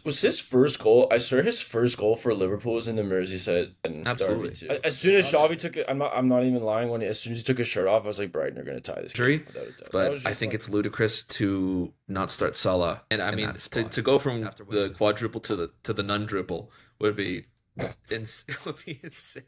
Was his first goal? I swear his first goal for Liverpool was in the Merseyside and Derby Absolutely. too. As soon as Xavi took it, I'm not even lying. As soon as he took his shirt off, I was like, Brighton are going to tie this game Injury, without a doubt. That but was I just think like it's ludicrous to not start Salah And I in mean, that to, spot to go from after the winning. quadruple to the non-dribble would be it would be insane.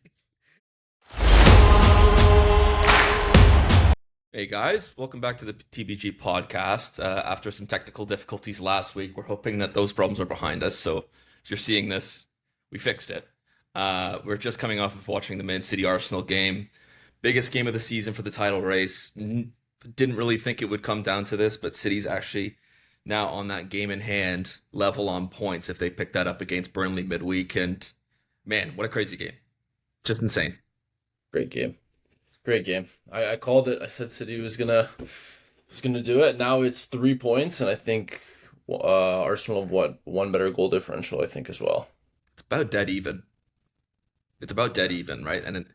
Hey guys, welcome back to the TBG podcast. After some technical difficulties last week, we're hoping that those problems are behind us. So if you're seeing this, we fixed it. We're just coming off of watching the Man City Arsenal game, biggest game of the season for the title race. Didn't really think it would come down to this, but City's actually now on that game in hand, level on points if they pick that up against Burnley midweek. And man, what a crazy game! Just insane. great game. Great game. I called it. I said City was gonna do it. Now it's 3 points, and I think Arsenal have what one better goal differential. I think as well. It's about dead even. It's about dead even, right? And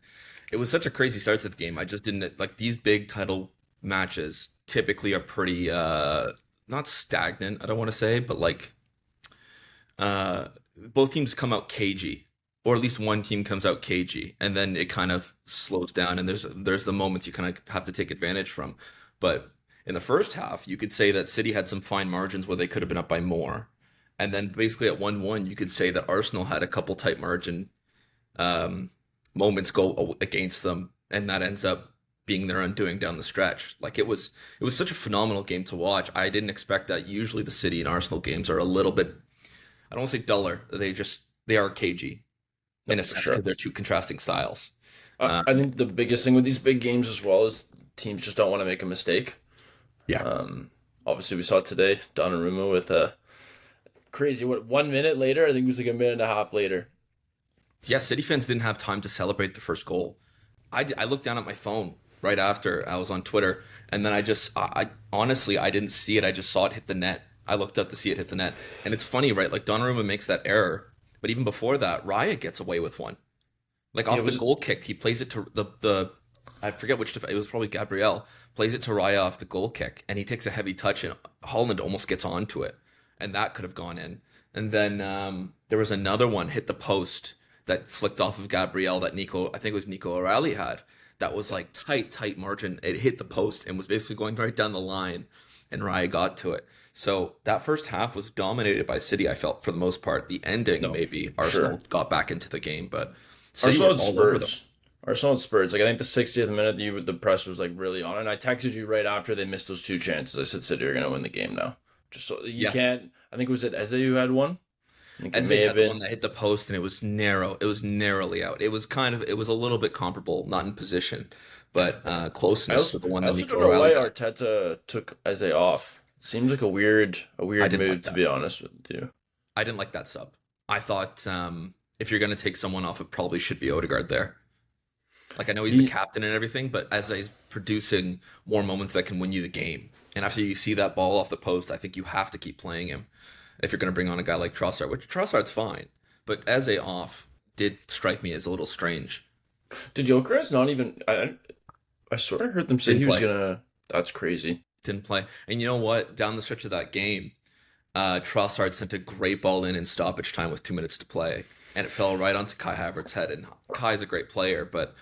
it was such a crazy start to the game. I just didn't like these big title matches typically are pretty not stagnant, I don't want to say, but like both teams come out cagey, or at least one team comes out cagey, and then it kind of slows down, and there's the moments you kind of have to take advantage from. But in the first half, you could say that City had some fine margins where they could have been up by more, and then basically at 1-1, you could say that Arsenal had a couple tight margin um, moments go against them, and that ends up being their undoing down the stretch. Like it was such a phenomenal game to watch. I didn't expect that. Usually the City and Arsenal games are a little bit, I don't want to say duller. They are cagey in a For sense sure. because they're two contrasting styles. I, Uh, I think the biggest thing with these big games as well is teams just don't want to make a mistake. yeah, Um, Obviously we saw it today, Donnarumma with a crazy 1 minute later. I think it was like a minute and a half later. yeah. City fans didn't have time to celebrate the first goal. I looked down at my phone right after I was on Twitter, and then I honestly I didn't see it. I just saw it hit the net. I looked up to see it hit the net, and it's funny, right? Like Donnarumma makes that error, but even before that, Raya gets away with one. Like Yeah, off it the was. goal kick, he plays it to the I forget it was probably Gabriel plays it to Raya off the goal kick, and he takes a heavy touch, and Holland almost gets onto it, and that could have gone in. And then there was another one hit the post that flicked off of Gabriel that I think it was Nico O'Reilly had. That was like tight margin. It hit the post and was basically going right down the line, and Raya got to it. So that first half was dominated by City, I felt, for the most part. The ending, No, maybe for sure. Arsenal got back into the game, but City Arsenal were had all over them. Spurs. Arsenal had Spurs. Like I think the 60th minute, the press was like really on, and I texted you right after they missed those two chances. I said City are gonna win the game now. Just so you Yeah, can't. I think it was it Eze who had one. I think it Eze may have had the one been. that hit the post, and it was narrow. It was narrowly out. It was a little bit comparable, not in position, but closeness to the one I that also Nico don't know why O'Reilly had. Arteta took Eze off. It seems like a I weird didn't move like to that. be honest with you. I didn't like that sub. I thought if you're going to take someone off, it probably should be Odegaard there. Like I know he's the He, captain and everything, but as he's producing more moments that can win you the game. And after you see that ball off the post, I think you have to keep playing him if you're going to bring on a guy like Trossard, which Trossard's fine, but Eze off did strike me as a little strange. did Gyökeres not even? I sort of heard them say Didn't he was play, gonna. That's crazy. didn't play. And you know what? Down the stretch of that game, Trossard sent a great ball in stoppage time with 2 minutes to play, and it fell right onto Kai Havertz's head. And Kai's a great player, but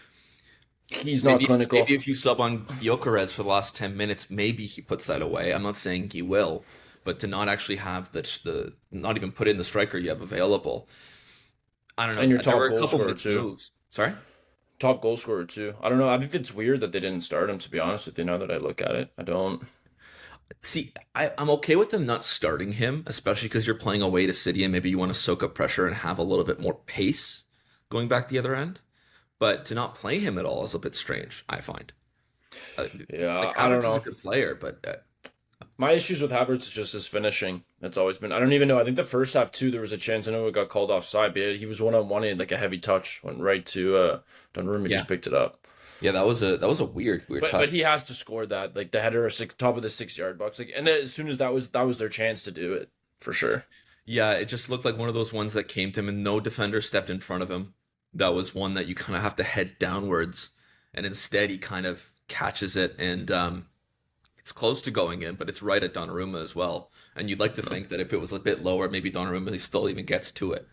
He's not maybe clinical. if you sub on Gyökeres for the last 10 minutes, maybe he puts that away. I'm not saying he will, but to not actually have the not even put in the striker you have available, I don't And know. your There were top a goal couple scorer mixed too. moves. Sorry. Top goal scorer too. I don't know. I think it's weird that they didn't start him. To be honest with you, now that I look at it, I don't. See, I'm okay with them not starting him, especially because you're playing away to City and maybe you want to soak up pressure and have a little bit more pace going back the other end. But to not play him at all is a bit strange, I find. Uh, Yeah, like I don't Havertz is a know. good player, but My issues with Havertz is just his finishing. That's always been. I don't even know. I think the first half too, there was a chance. I know it got called offside, but he was one on one. He had like a heavy touch, went right to Donnarumma, yeah, just picked it up. yeah, that was a weird But he touch. has to score that, like the header, top of the 6 yard box. Like, and as soon as that was their chance to do it for sure. Yeah, it just looked like one of those ones that came to him and no defender stepped in front of him. That was one that you kind of have to head downwards, and instead he kind of catches it and it's close to going in, but it's right at Donnarumma as well. And you'd like to think that if it was a bit lower, maybe Donnarumma still even gets to it.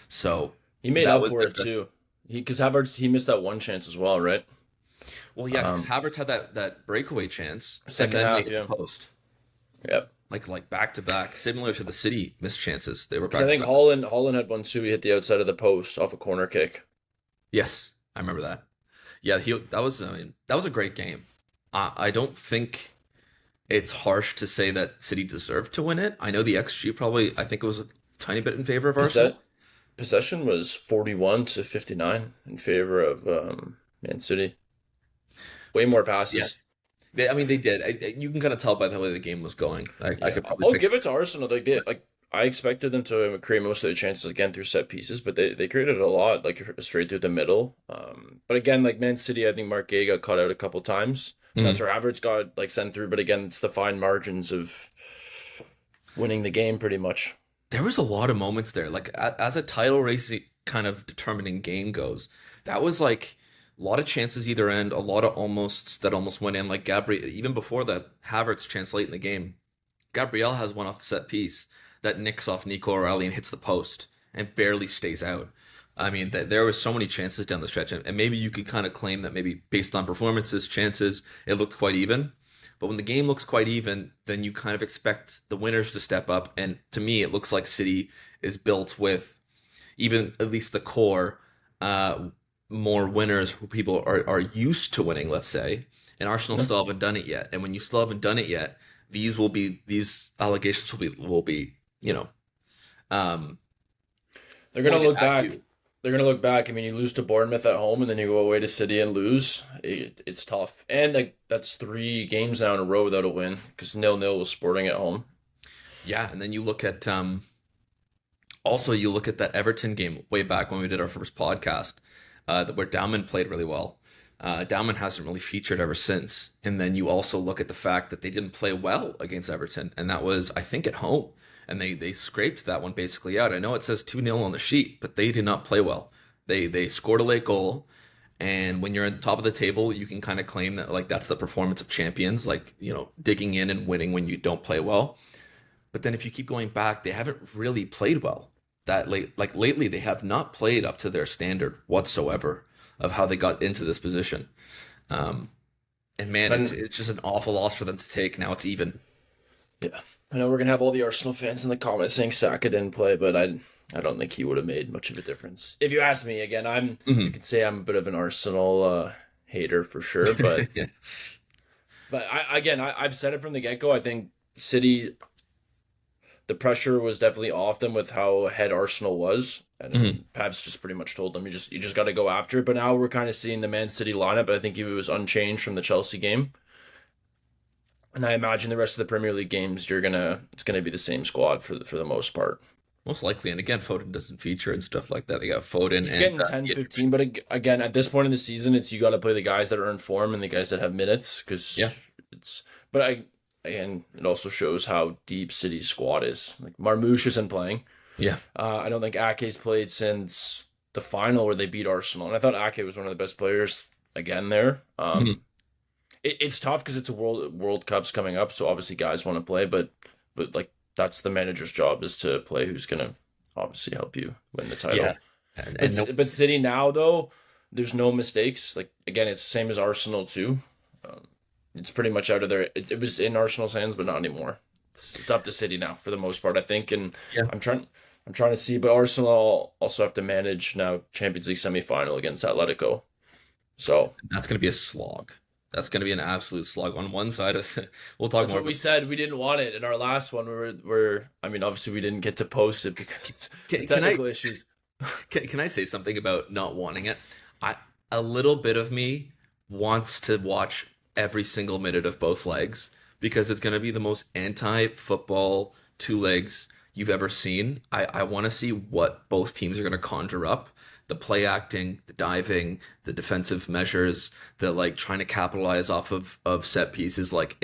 So He made that up was for their it too. Because Havertz he missed that one chance as well, right? well, yeah, because Um, Havertz had that breakaway chance, and second then they half, hit the yeah, post yeah. like back to back, similar to the City missed chances. They were Because I back to think back. Holland had one too. He hit the outside of the post off a corner kick. Yes, I remember that. Yeah, he that was I mean that was a great game. I don't think it's harsh to say that City deserved to win it. I know the XG probably I think it was a tiny bit in favor of Arsenal. Posset Possession was 41-59 in favor of Man City. Way more Yeah, passes. I mean they did. You can kind of tell by the way the game was going. I Yeah, could probably I'll picture. give it to Arsenal. Like I expected them to create most of the chances again through set pieces, but they created a lot, like straight through the middle. But again, like Man City, I think Mark Gay got caught out a couple times. That's Mhm. where Havertz got like sent through. But again, it's the fine margins of winning the game, pretty much. There was a lot of moments there. Like as a title race kind of determining game goes, that was like a lot of chances either end, a lot of almosts that almost went in. Like Gabriel, even before that Havertz chance late in the game, Gabriel has one off the set piece that nicks off Nico O'Reilly and hits the post and barely stays out. I mean, there were so many chances down the stretch, and maybe you could kind of claim that maybe based on performances, chances, it looked quite even. But when the game looks quite even, then you kind of expect the winners to step up. And to me, it looks like City is built with even at least the core, uh, more winners who people are used to winning, let's say. And Arsenal Yeah. still haven't done it yet. And when you still haven't done it yet, these allegations will be um, They're gonna pointed look at back. you. They're gonna look back. I mean, you lose to Bournemouth at home, and then you go away to City and lose. It's tough, and like that's 3 games now in a row without a win because 0-0 was Sporting at home. Yeah, and then you look at also you look at that Everton game way back when we did our first podcast, where Dowman played really well. Dowman hasn't really featured ever since. And then you also look at the fact that they didn't play well against Everton, and that was, I think, at home. And they scraped that one basically out. I know it says 2-0 on the sheet, but they did not play well. They scored a late goal, and when you're at the top of the table, you can kind of claim that like that's the performance of champions, like, digging in and winning when you don't play well. But then if you keep going back, they haven't really played well. That late, like lately, they have not played up to their standard whatsoever of how they got into this position. Um, and man, it's And it's just an awful loss for them to take. Now it's even. yeah, I know we're gonna have all the Arsenal fans in the comments saying Saka didn't play, but I don't think he would have made much of a difference. If you ask me, again, you Mhm. could say I'm a bit of an Arsenal hater for sure, but Yeah. I've said it from the get go. I think City the pressure was definitely off them with how ahead Arsenal was, Mhm. and Pabst just pretty much told them you just got to go after it. But now we're kind of seeing the Man City lineup. I think it was unchanged from the Chelsea game, and I imagine the rest of the Premier League games it's gonna be the same squad for the most part. Most likely. And again, Foden doesn't feature and stuff like that. They got Foden He's and getting 10, yeah, 15, but again, at this point in the season, it's you got to play the guys that are in form and the guys that have minutes yeah, because it's. But again, it also shows how deep City's squad is. Like Marmoush isn't playing. yeah, I don't think Ake's played since the final where they beat Arsenal, and I thought Ake was one of the best players again there. Mhm. It's tough because it's a World Cup's coming up, so obviously guys want to play, but like that's the manager's job is to play who's gonna obviously help you win the yeah. title. And no, But City now though, there's no mistakes. Like again, it's the same as Arsenal too. Um, it's pretty much out of their. It was in Arsenal's hands, but not anymore. It's up to City now for the most part, I think. And yeah. I'm trying. I'm trying to see, but Arsenal also have to manage now Champions League semifinal against Atletico. So That's going to be a slog. That's going to be an absolute slog on one side of we'll talk that's more what we about. said. We didn't want it in our last one. We're I mean, obviously we didn't get to post it because Can, can I technical issues. can I say something about not wanting it? I A little bit of me wants to watch every single minute of both legs because it's going to be the most anti-football two legs you've ever seen. I want to see what both teams are going to conjure up. The play acting, the diving, the defensive measures, the like trying to capitalize off of set pieces. Like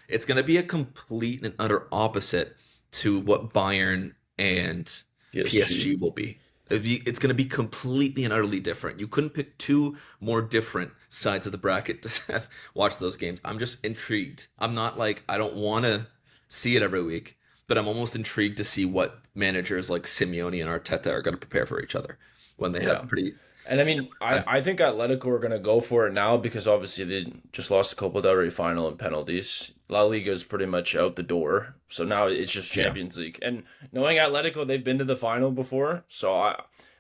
it's going to be a complete and utter opposite to what Bayern and PSG. PSG will be. It's going to be completely and utterly different. You couldn't pick two more different sides of the bracket to watch those games. I'm just intrigued. I'm not like I don't want to see it every week, but I'm almost intrigued to see what managers like Simeone and Arteta are going to prepare for each other when they Yeah. have pretty And I mean, similar kinds of. I think Atletico are going to go for it now because obviously they just lost the Copa del Rey final in penalties. La Liga is pretty much out the door. So now it's just Yeah. Champions League. And knowing Atletico, they've been to the final before. So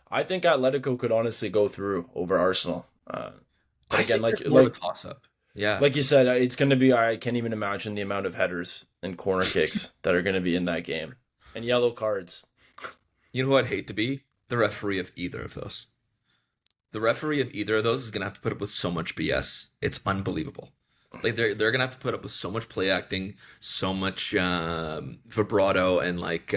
I think Atletico could honestly go through over Arsenal. But I again, think that's more of a toss up. Yeah. like you said, it's going to be, I can't even imagine the amount of headers and corner kicks that are going to be in that game. And yellow cards. You know who I'd hate to be? The referee of either of those. The referee of either of those is gonna have to put up with so much BS. It's unbelievable. Like they're gonna have to put up with so much play acting, so much vibrato, and like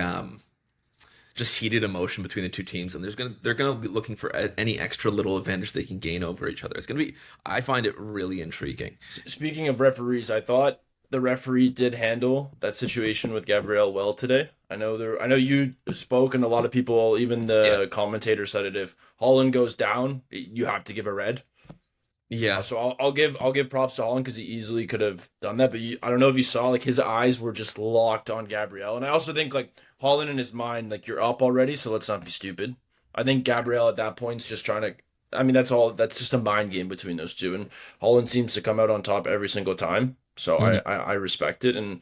just heated emotion between the two teams, and they're gonna be looking for any extra little advantage they can gain over each other. It's gonna be. I find it really intriguing. Speaking of referees, I thought the referee did handle that situation with Gabriel well today. I know you spoke, and a lot of people, even Yeah, the commentator, said it. If Holland goes down, you have to give a red. yeah, So I'll give props to Holland because he easily could have done that. But I don't know if you saw, like, his eyes were just locked on Gabriel, and I also think, like, Holland in his mind, like, you're up already, so let's not be stupid. I think Gabriel at that point is just trying to. I mean, that's all. That's just a mind game between those two, and Holland seems to come out on top every single time. So Mhm. I respect it, and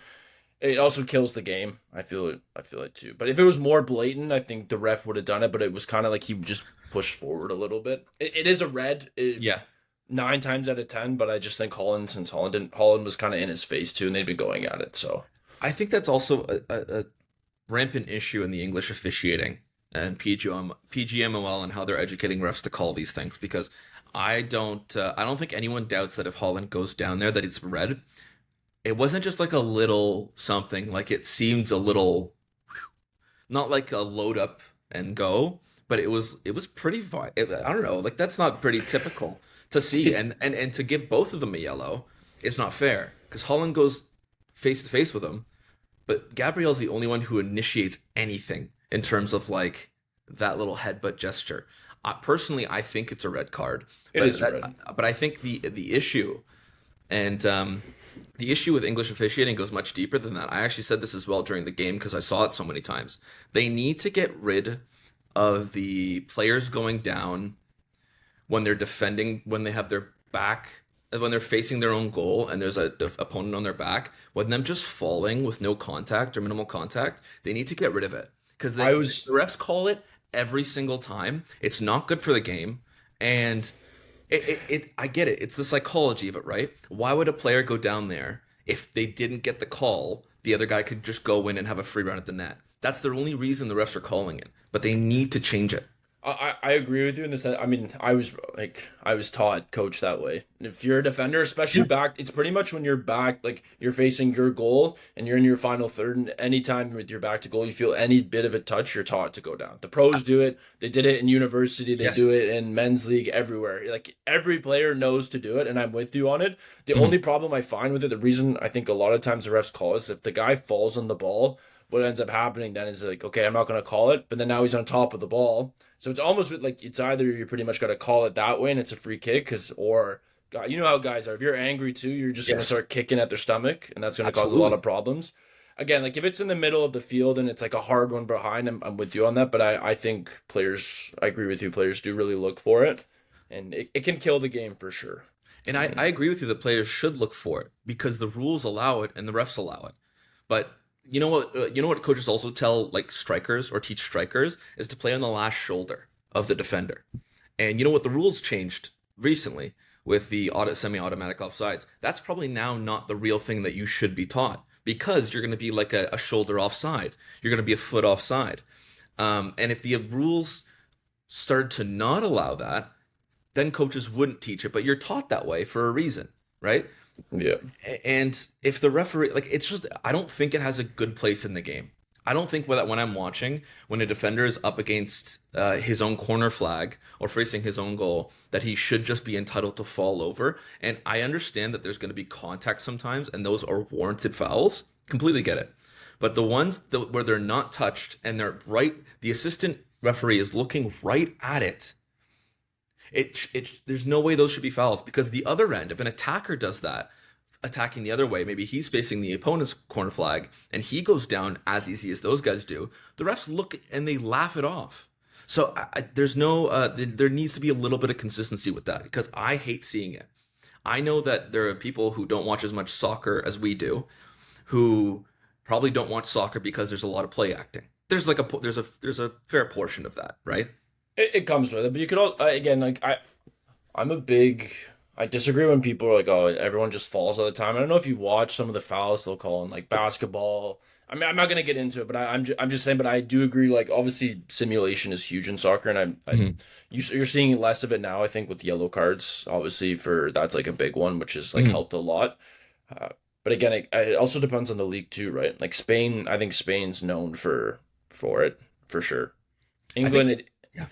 it also kills the game. I feel it too. But if it was more blatant, I think the ref would have done it. But it was kind of like he just pushed forward a little bit. It is a red. yeah. 9 times out of 10, but I just think Holland, since Holland was kind of in his face too, and they'd been going at it. So I think that's also a rampant issue in the English officiating and PGMOL and how they're educating refs to call these things because I don't think anyone doubts that if Holland goes down there that it's red. It wasn't just like a little something, like it seemed a little not like a load up and go, but it was pretty I don't know, like that's not pretty typical to see and to give both of them a yellow, it's not fair because Holland goes face to face with him, but Gabriel's the only one who initiates anything in terms of like that little headbutt gesture. Personally, I think it's a red card, it is that, red. but I think the issue and the issue with English officiating goes much deeper than that. I actually said this as well during the game because I saw it so many times. They need to get rid of the players going down when they're defending, when they have their back, when they're facing their own goal and there's a opponent on their back, when them just falling with no contact or minimal contact, they need to get rid of it because I the was refs call it every single time. It's not good for the game, and I get it. It's the psychology of it, right? Why would a player go down there if they didn't get the call? The other guy could just go in and have a free run at the net. That's the only reason the refs are calling it, but they need to change it. I agree with you in the sense. I mean, I was taught coach that way. If you're a defender, especially back, it's pretty much when you're back, like you're facing your goal and you're in your final third, and anytime with your back to goal, you feel any bit of a touch, you're taught to go down. The pros do it. They did it in university. They do Yes. it in men's league everywhere. Like every player knows to do it, and I'm with you on it. The Mhm. only problem I find with it, the reason I think a lot of times the refs call is if the guy falls on the ball, what ends up happening then is like, okay, I'm not going to call it, but then now he's on top of the ball. So it's almost like it's either you're pretty much got to call it that way and it's a free kick, or you know how guys are. If you're angry too, you're just going to Yes. start kicking at their stomach, and that's going to cause a lot Absolutely. of problems. Again, like if it's in the middle of the field and it's like a hard one behind, I'm with you on that. But I think players, I agree with you, players do really look for it, and it can kill the game for sure. And I agree with you that players should look for it because the rules allow it and the refs allow it. But you know what coaches also tell like strikers or teach strikers is to play on the last shoulder of the defender. And you know what the rules changed recently with the semi-automatic offsides. That's probably now not the real thing that you should be taught because you're going to be like a shoulder offside. You're going to be a foot offside. And if the rules started to not allow that, then coaches wouldn't teach it, but you're taught that way for a reason, right? Yeah. And if the referee, like, it's just, I don't think it has a good place in the game. I don't think that when I'm watching, when a defender is up against his own corner flag or facing his own goal, that he should just be entitled to fall over. And I understand that there's going to be contact sometimes, and those are warranted fouls. Completely get it. But the ones where they're not touched and they're right, the assistant referee is looking right at it. There's no way those should be fouls because the other end, if an attacker does that, attacking the other way. Maybe he's facing the opponent's corner flag and he goes down as easy as those guys do. The refs look and they laugh it off. So there's no, there needs to be a little bit of consistency with that because I hate seeing it. I know that there are people who don't watch as much soccer as we do, who probably don't watch soccer because there's a lot of play acting. There's like there's a fair portion of that, right? It comes with it, but you could all again like I'm a big. I disagree when people are like, "Oh, everyone just falls all the time." I don't know if you watch some of the fouls they'll call in like basketball. I mean, I'm not gonna get into it, but I'm just saying. But I do agree. Like, obviously, simulation is huge in soccer, and Mhm. you're seeing less of it now. I think with yellow cards, obviously, for that's like a big one, which has like Mhm. helped a lot. Uh, but again, it also depends on the league too, right? Like Spain, I think Spain's known for it for sure. I think, England, yeah,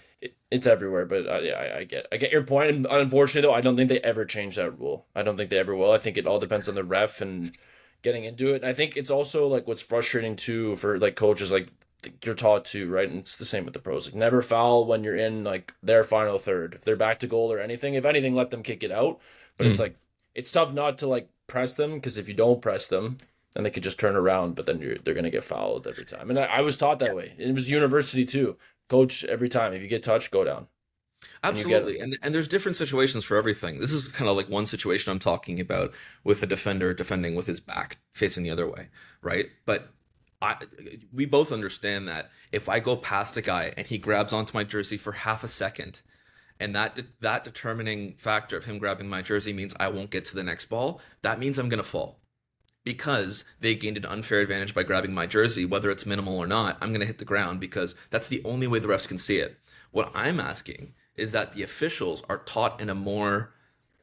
it's everywhere, but yeah, I get your point. And unfortunately, though, I don't think they ever change that rule. I don't think they ever will. I think it all depends on the ref and getting into it. And I think it's also like what's frustrating too for like coaches, like you're taught to, right? And it's the same with the pros. Like never foul when you're in like their final third. If they're back to goal or anything, if anything, let them kick it out. But it's Mhm. like it's tough not to like press them because if you don't press them, then they could just turn around. But then they're gonna get fouled every time. And I was taught that way. It was university too. Coach every time. If you get touched, go down. And you get Absolutely. And there's different situations for everything. This is kind of like one situation I'm talking about with a defender defending with his back facing the other way, right? But I we both understand that if I go past a guy and he grabs onto my jersey for half a second, and that determining factor of him grabbing my jersey means I won't get to the next ball, that means I'm going to fall because they gained an unfair advantage by grabbing my jersey, whether it's minimal or not. I'm going to hit the ground because that's the only way the refs can see it. What I'm asking is that the officials are taught in a more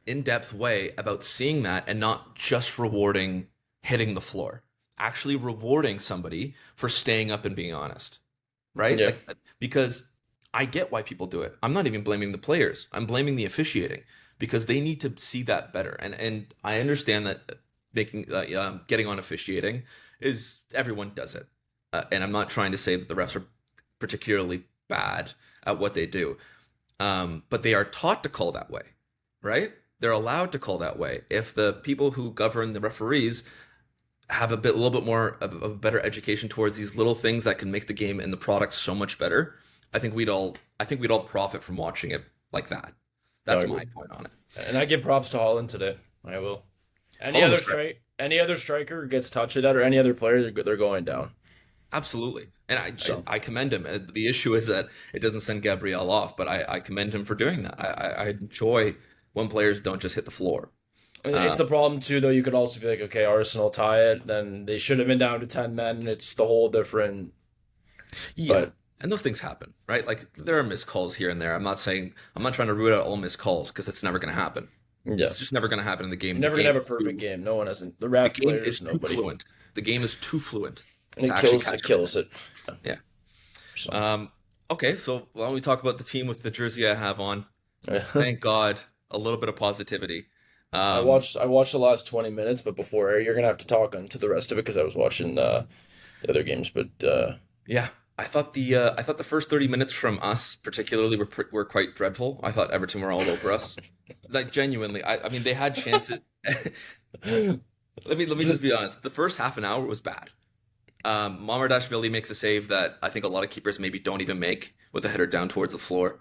in-depth way about seeing that and not just rewarding hitting the floor, actually rewarding somebody for staying up and being honest, right? yeah. Like because I get why people do it. I'm not even blaming the players. I'm blaming the officiating because they need to see that better. And I understand that making getting on officiating is everyone does it, and I'm not trying to say that the refs are particularly bad at what they do, but they are taught to call that way, right? They're allowed to call that way. If the people who govern the referees have a little bit more of a better education towards these little things that can make the game and the product so much better, I think we'd all profit from watching it like that. No, I That's agree. my point on it. And I give props to Holland today. I will. Holland was great. Any other striker striker gets touch of that, or any other player, they're going down. Absolutely. And So I commend him. The issue is that it doesn't send Gabriel off, but I commend him for doing that. I enjoy when players don't just hit the floor. it's Uh, the problem too, though. You could also be like, okay, Arsenal tie it, then they should have been down to 10 men. It's the whole different. yeah. But And those things happen, right? Like there are missed calls here and there. I'm not trying to root out all missed calls because it's never going to happen. yeah, It's just never going to happen in the game. you're never gonna have a perfect game. No one hasn't. The ref, Game is players, too nobody, fluent. The game is too fluent and to actually it catch kills everything. it. Yeah. Yeah. So Okay, so why don't we talk about the team with the jersey I have on? Thank God, a little bit of positivity. Um, I watched the last 20 minutes, but before you're gonna have to talk on to the rest of it because I was watching the other games. But yeah, I thought the first 30 minutes from us particularly were quite dreadful. I thought Everton were all over us. Like genuinely, I mean they had chances. Let me just be honest. The first half an hour was bad. Mamardashvili makes a save that I think a lot of keepers maybe don't even make with a header down towards the floor.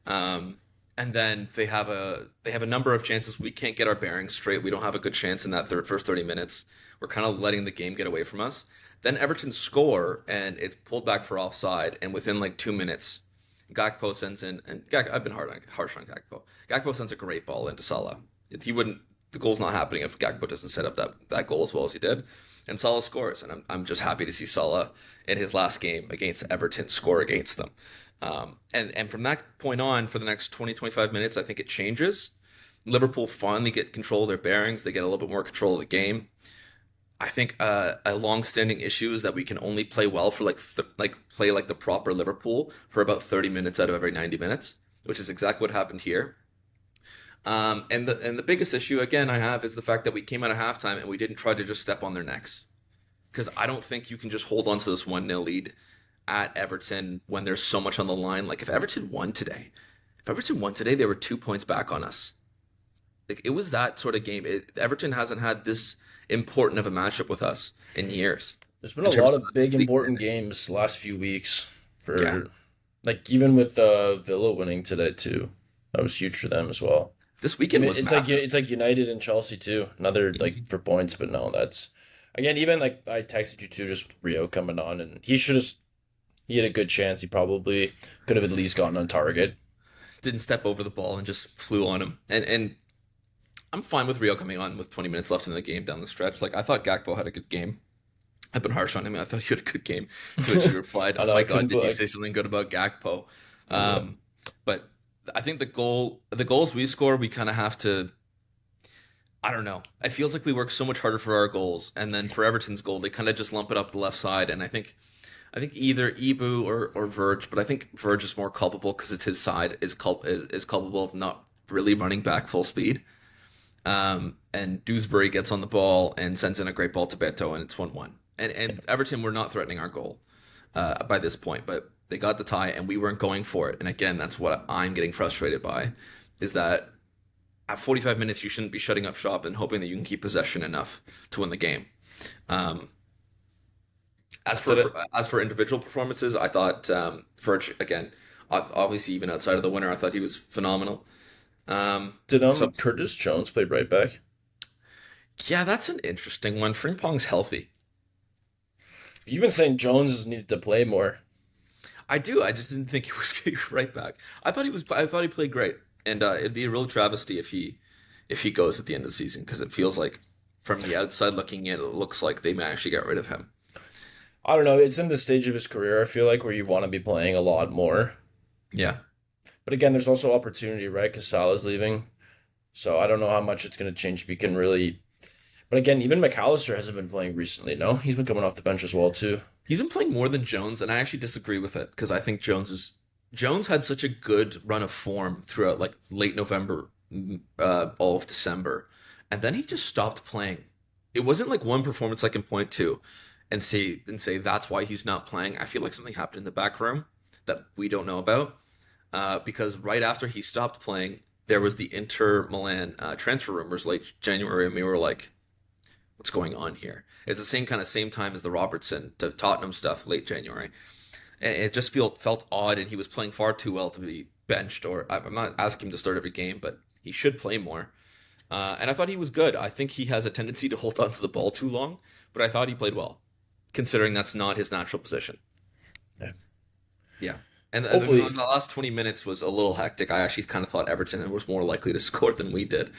Um, and then they have a number of chances. We can't get our bearings straight. We don't have a good chance in that first 30 minutes. We're kind of letting the game get away from us. Then Everton score and it's pulled back for offside. And within like 2 minutes, Gakpo sends in, and I've been harsh on Gakpo. Gakpo sends a great ball into Salah. He wouldn't. The goal's not happening if Gakpo doesn't set up that goal as well as he did. And Salah scores, and I'm just happy to see Salah in his last game against Everton score against them. And from that point on, for the next 20-25 minutes, I think it changes. Liverpool finally get control of their bearings. They get a little bit more control of the game. I think a long-standing issue is that we can only play well for play like the proper Liverpool for about 30 minutes out of every 90 minutes, which is exactly what happened here. And the biggest issue again I have is the fact that we came out of halftime and we didn't try to just step on their necks because I don't think you can just hold on to this 1-0 lead at Everton when there's so much on the line. Like if Everton won today, they were 2 points back on us. like it was that sort of game. Everton hasn't had this important of a matchup with us in years There's been in a terms lot of of big league important standing. games last few weeks Yeah, for like even with Villa winning today too. That was huge for them as well. this weekend was massive. It's like United and Chelsea too. Another like Mhm. for points, but no, that's again even like I texted you too, just Rio coming on and he had a good chance. He probably could have at least gotten on target. Didn't step over the ball and just flew on him. And I'm fine with Rio coming on with 20 minutes left in the game down the stretch. Like I thought Gakpo had a good game. I've been harsh on him. I thought he had a good game. To which he replied, I "Oh know my I God, couldn't did put you like say something good about Gakpo?" yeah. Um, but I think the goals we score, we kind of have to. I don't know. It feels like we work so much harder for our goals, and then for Everton's goal, they kind of just lump it up the left side. And I think either Ibu or Verge, but I think Verge is more culpable because it's his side is culpable of not really running back full speed. And Dewsbury gets on the ball and sends in a great ball to Beto, and it's 1-1. And Everton were not threatening our goal by this point, but they got the tie, and we weren't going for it. And again, that's what I'm getting frustrated by, is that at 45 minutes you shouldn't be shutting up shop and hoping that you can keep possession enough to win the game. Um, Did it as for individual performances, I thought Verge again, obviously even outside of the winner, I thought he was phenomenal. did So Curtis Jones play right back? yeah, that's an interesting one. Frimpong's healthy. You've been saying Jones has needed to play more. I do. I just didn't think he was getting right back. I thought he was. I thought he played great, and it'd be a real travesty if he goes at the end of the season because it feels like from the outside looking in, it looks like they may actually get rid of him. I don't know. It's in the stage of his career. I feel like where you want to be playing a lot more. Yeah, But again, there's also opportunity, right? Because Salah's leaving, so I don't know how much it's going to change if you can really. But again, even McAllister hasn't been playing recently. No, he's been coming off the bench as well too. he's been playing more than Jones, and I actually disagree with it because I think Jones had such a good run of form throughout like late November, all of December, and then he just stopped playing. It wasn't like one performance I can point to and say that's why he's not playing. I feel like something happened in the back room that we don't know about. Because right after he stopped playing, there was the Inter Milan transfer rumors late January, and we were like, "What's going on here?" It's the same time as the Robertson to Tottenham stuff late January, and it just felt odd, and he was playing far too well to be benched. Or I'm not asking him to start every game, but he should play more. And I thought he was good. I think he has a tendency to hold on to the ball too long, but I thought he played well, considering that's not his natural position. Yeah. Yeah. And Hopefully, the last 20 minutes was a little hectic. I actually kind of thought Everton was more likely to score than we did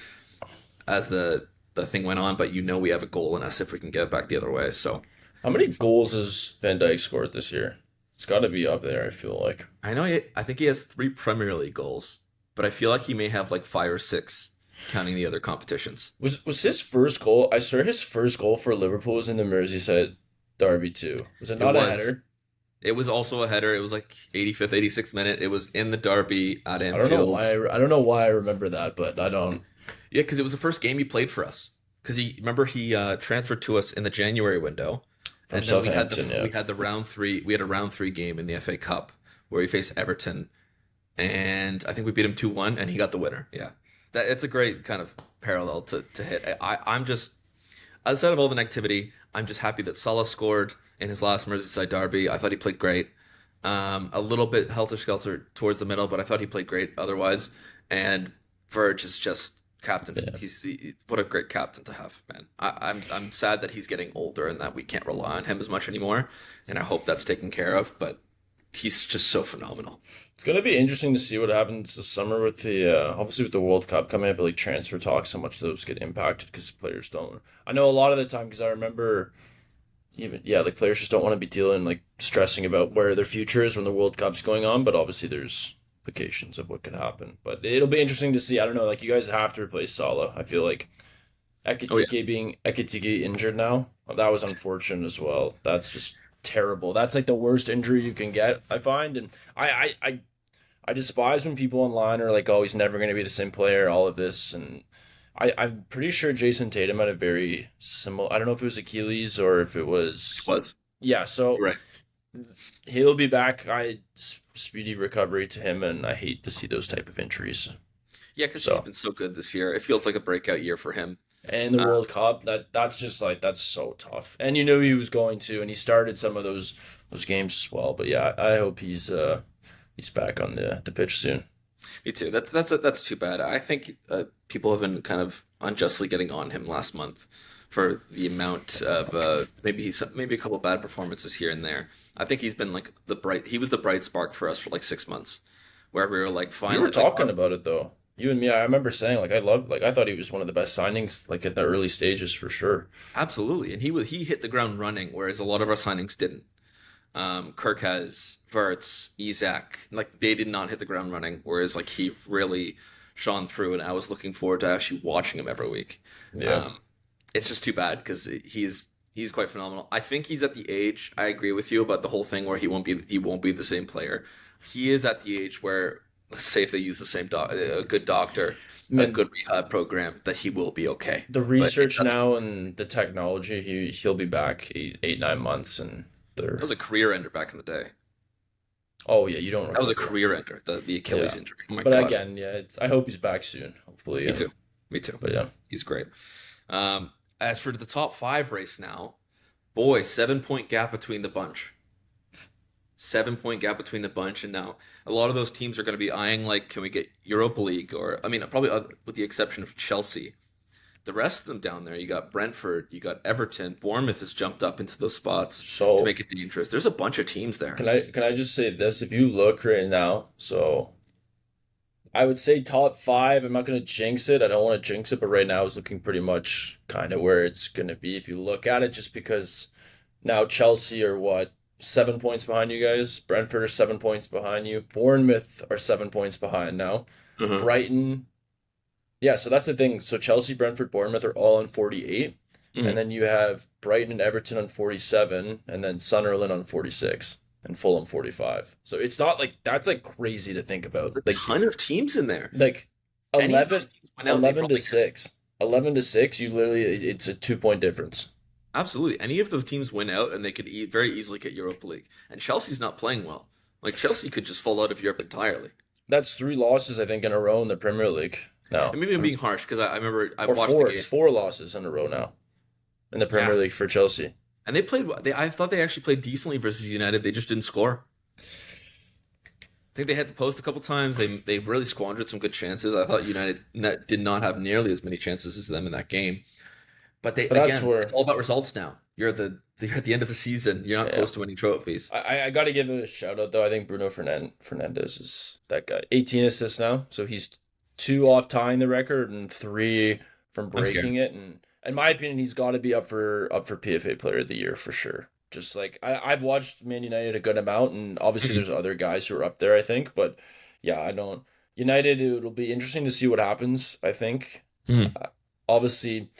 as the thing went on, but we have a goal in us if we can get it back the other way. So how many goals has Van Dijk scored this year? It's got to be up there. I feel like I think he has 3 Premier League goals, but I feel like he may have like 5 or 6 counting the other competitions. was his first goal. I swear his first goal for Liverpool was in the Merseyside derby too. Was it It not a was. header? It was also a header. It was like 85th, 86th minute. It was in the derby at I don't know Anfield. why. I don't know why I remember that, but I don't. Yeah, because it was the first game he played for us. Because he transferred to us in the January window, From and then Southampton, yeah. we had the round three. We had a round 3 game in the FA Cup where we faced Everton, and I think we beat him 2-1, and he got the winner. Yeah, it's a great kind of parallel to hit. I'm just outside of all the negativity, I'm just happy that Salah scored in his last Merseyside derby. I thought he played great. A little bit helter skelter towards the middle, but I thought he played great otherwise. And Verge is just captain. Yeah. What a great captain to have, man. I'm sad that he's getting older and that we can't rely on him as much anymore. And I hope that's taken care of. But he's just so phenomenal. It's gonna be interesting to see what happens this summer with the obviously with the World Cup coming up, but like transfer talks, how much those get impacted because players don't. I know a lot of the time because I remember even yeah, like players just don't want to be dealing like stressing about where their future is when the World Cup's going on, but obviously there's implications of what could happen. But it'll be interesting to see. I don't know, like you guys have to replace Salah. I feel like Oh yeah. Ekitike injured now. That was unfortunate as well. That's just terrible. That's like the worst injury you can get, I find. And I despise when people online are like, oh, he's never going to be the same player, all of this. And I'm pretty sure Jason Tatum had a very similar, I don't know if it was Achilles or if it It was, was. yeah, so You're right. he'll be back. Speedy recovery to him, and I hate to see those type of injuries. Yeah, because he's So, been so good this year. It feels like a breakout year for him. and the Uh, World Cup, that's just like that's so tough. And you knew he was going to, and he started some of those games as well. But yeah, I hope he's back on the pitch soon. Me too. That's too bad. I think people have been kind of unjustly getting on him last month for the amount of maybe a couple bad performances here and there. I think he's been like he was the bright spark for us for like 6 months, where we were like We were finally like talking about it though. You and me, I remember saying I thought he was one of the best signings like at the early stages for sure. absolutely, and he hit the ground running, whereas a lot of our signings didn't. Kirk has Verts, Isak, like they did not hit the ground running, whereas like he really shone through, and I was looking forward to actually watching him every week. Yeah. Um, it's just too bad because he's quite phenomenal. I think he's at the age. I agree with you about the whole thing where he won't be the same player. He is at the age where, let's say, if they use the same a good doctor, I a mean, good rehab program, that he will be okay. the But it research does. now and the technology, he'll be back 8, 9 months, and That they're was a career ender back in the day. oh yeah, you don't That was a regret that. career ender. The Yeah, Achilles injury. Oh my but God. again, yeah, I hope he's back soon. Hopefully, Me too. Me too. but yeah, He's great. As for the top five race now, boy, 7 point gap between the bunch. 7 point gap between the bunch, and now a lot of those teams are going to be eyeing like, can we get Europa League? Or I mean, probably with the exception of Chelsea. The rest of them down there, you got Brentford, you got Everton, Bournemouth has jumped up into those spots to so make it dangerous. There's a bunch of teams there. can I just say this? If you look right now, so I would say top five. I'm not gonna jinx it. I don't want to jinx it, but right now it's looking pretty much kind of where it's gonna be if you look at it. Just because now Chelsea are what 7 points behind you guys. Brentford are 7 points behind you. Bournemouth are 7 points behind now. Uh-huh. Brighton, yeah. So that's the thing. So Chelsea, Brentford, Bournemouth are all on 48, and Mhm. then you have Brighton and Everton on 47, and then Sunderland on 46, and Fulham 45. So it's not like that's like crazy to think about. There's a ton of teams in there. Like Any of 11, those teams went out, they 11 to probably 6. 11 to 6, you literally it's a 2 point difference. absolutely. Any of the teams win out, and they could very easily get Europa League. And Chelsea's not playing well. Like Chelsea could just fall out of Europe entirely. That's 3 losses I think in a row in the Premier League now. And maybe I'm being harsh because I remember I Or watched the four. game. It's 4 losses in a row now in the Premier Yeah, League for Chelsea. and they played. I thought they actually played decently versus United. They just didn't score. I think they had the post a couple times. They really squandered some good chances. I thought United did not have nearly as many chances as them in that game. But But that's it's where all about results now. You're at the end of the season. You're not yeah. close to winning trophies. I got to give a shout out though. I think Bruno Fernandez is that guy. 18 assists now, so he's 2 off tying the record and 3 from I'm scared. breaking it. And in my opinion, he's got to be up for PFA Player of the Year for sure. Just like I've watched Man United a good amount, and obviously Mhm. there's other guys who are up there. I think, but yeah, I don't. United, it'll be interesting to see what happens. I think, Mhm. obviously.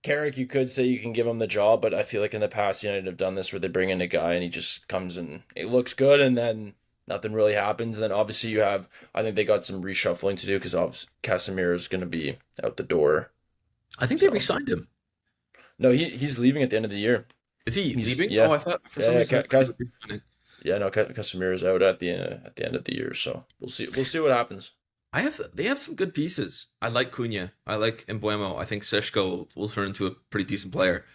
Carrick, you could say you can give him the job, but I feel like in the past United have done this where they bring in a guy and he just comes and it looks good and then nothing really happens. And then obviously you have, I think they got some reshuffling to do because Casemiro is going to be out the door. I think they So re-signed him. no, he's leaving at the end of the year. Is he He's leaving? Oh, yeah, I thought for yeah, some yeah. reason I thought he was re-signing. Yeah, no, Casemiro's out at the end of the year. So we'll see. We'll see what happens. They have some good pieces. I like Cunha. I like Embuemo. I think Seshko will turn into a pretty decent player.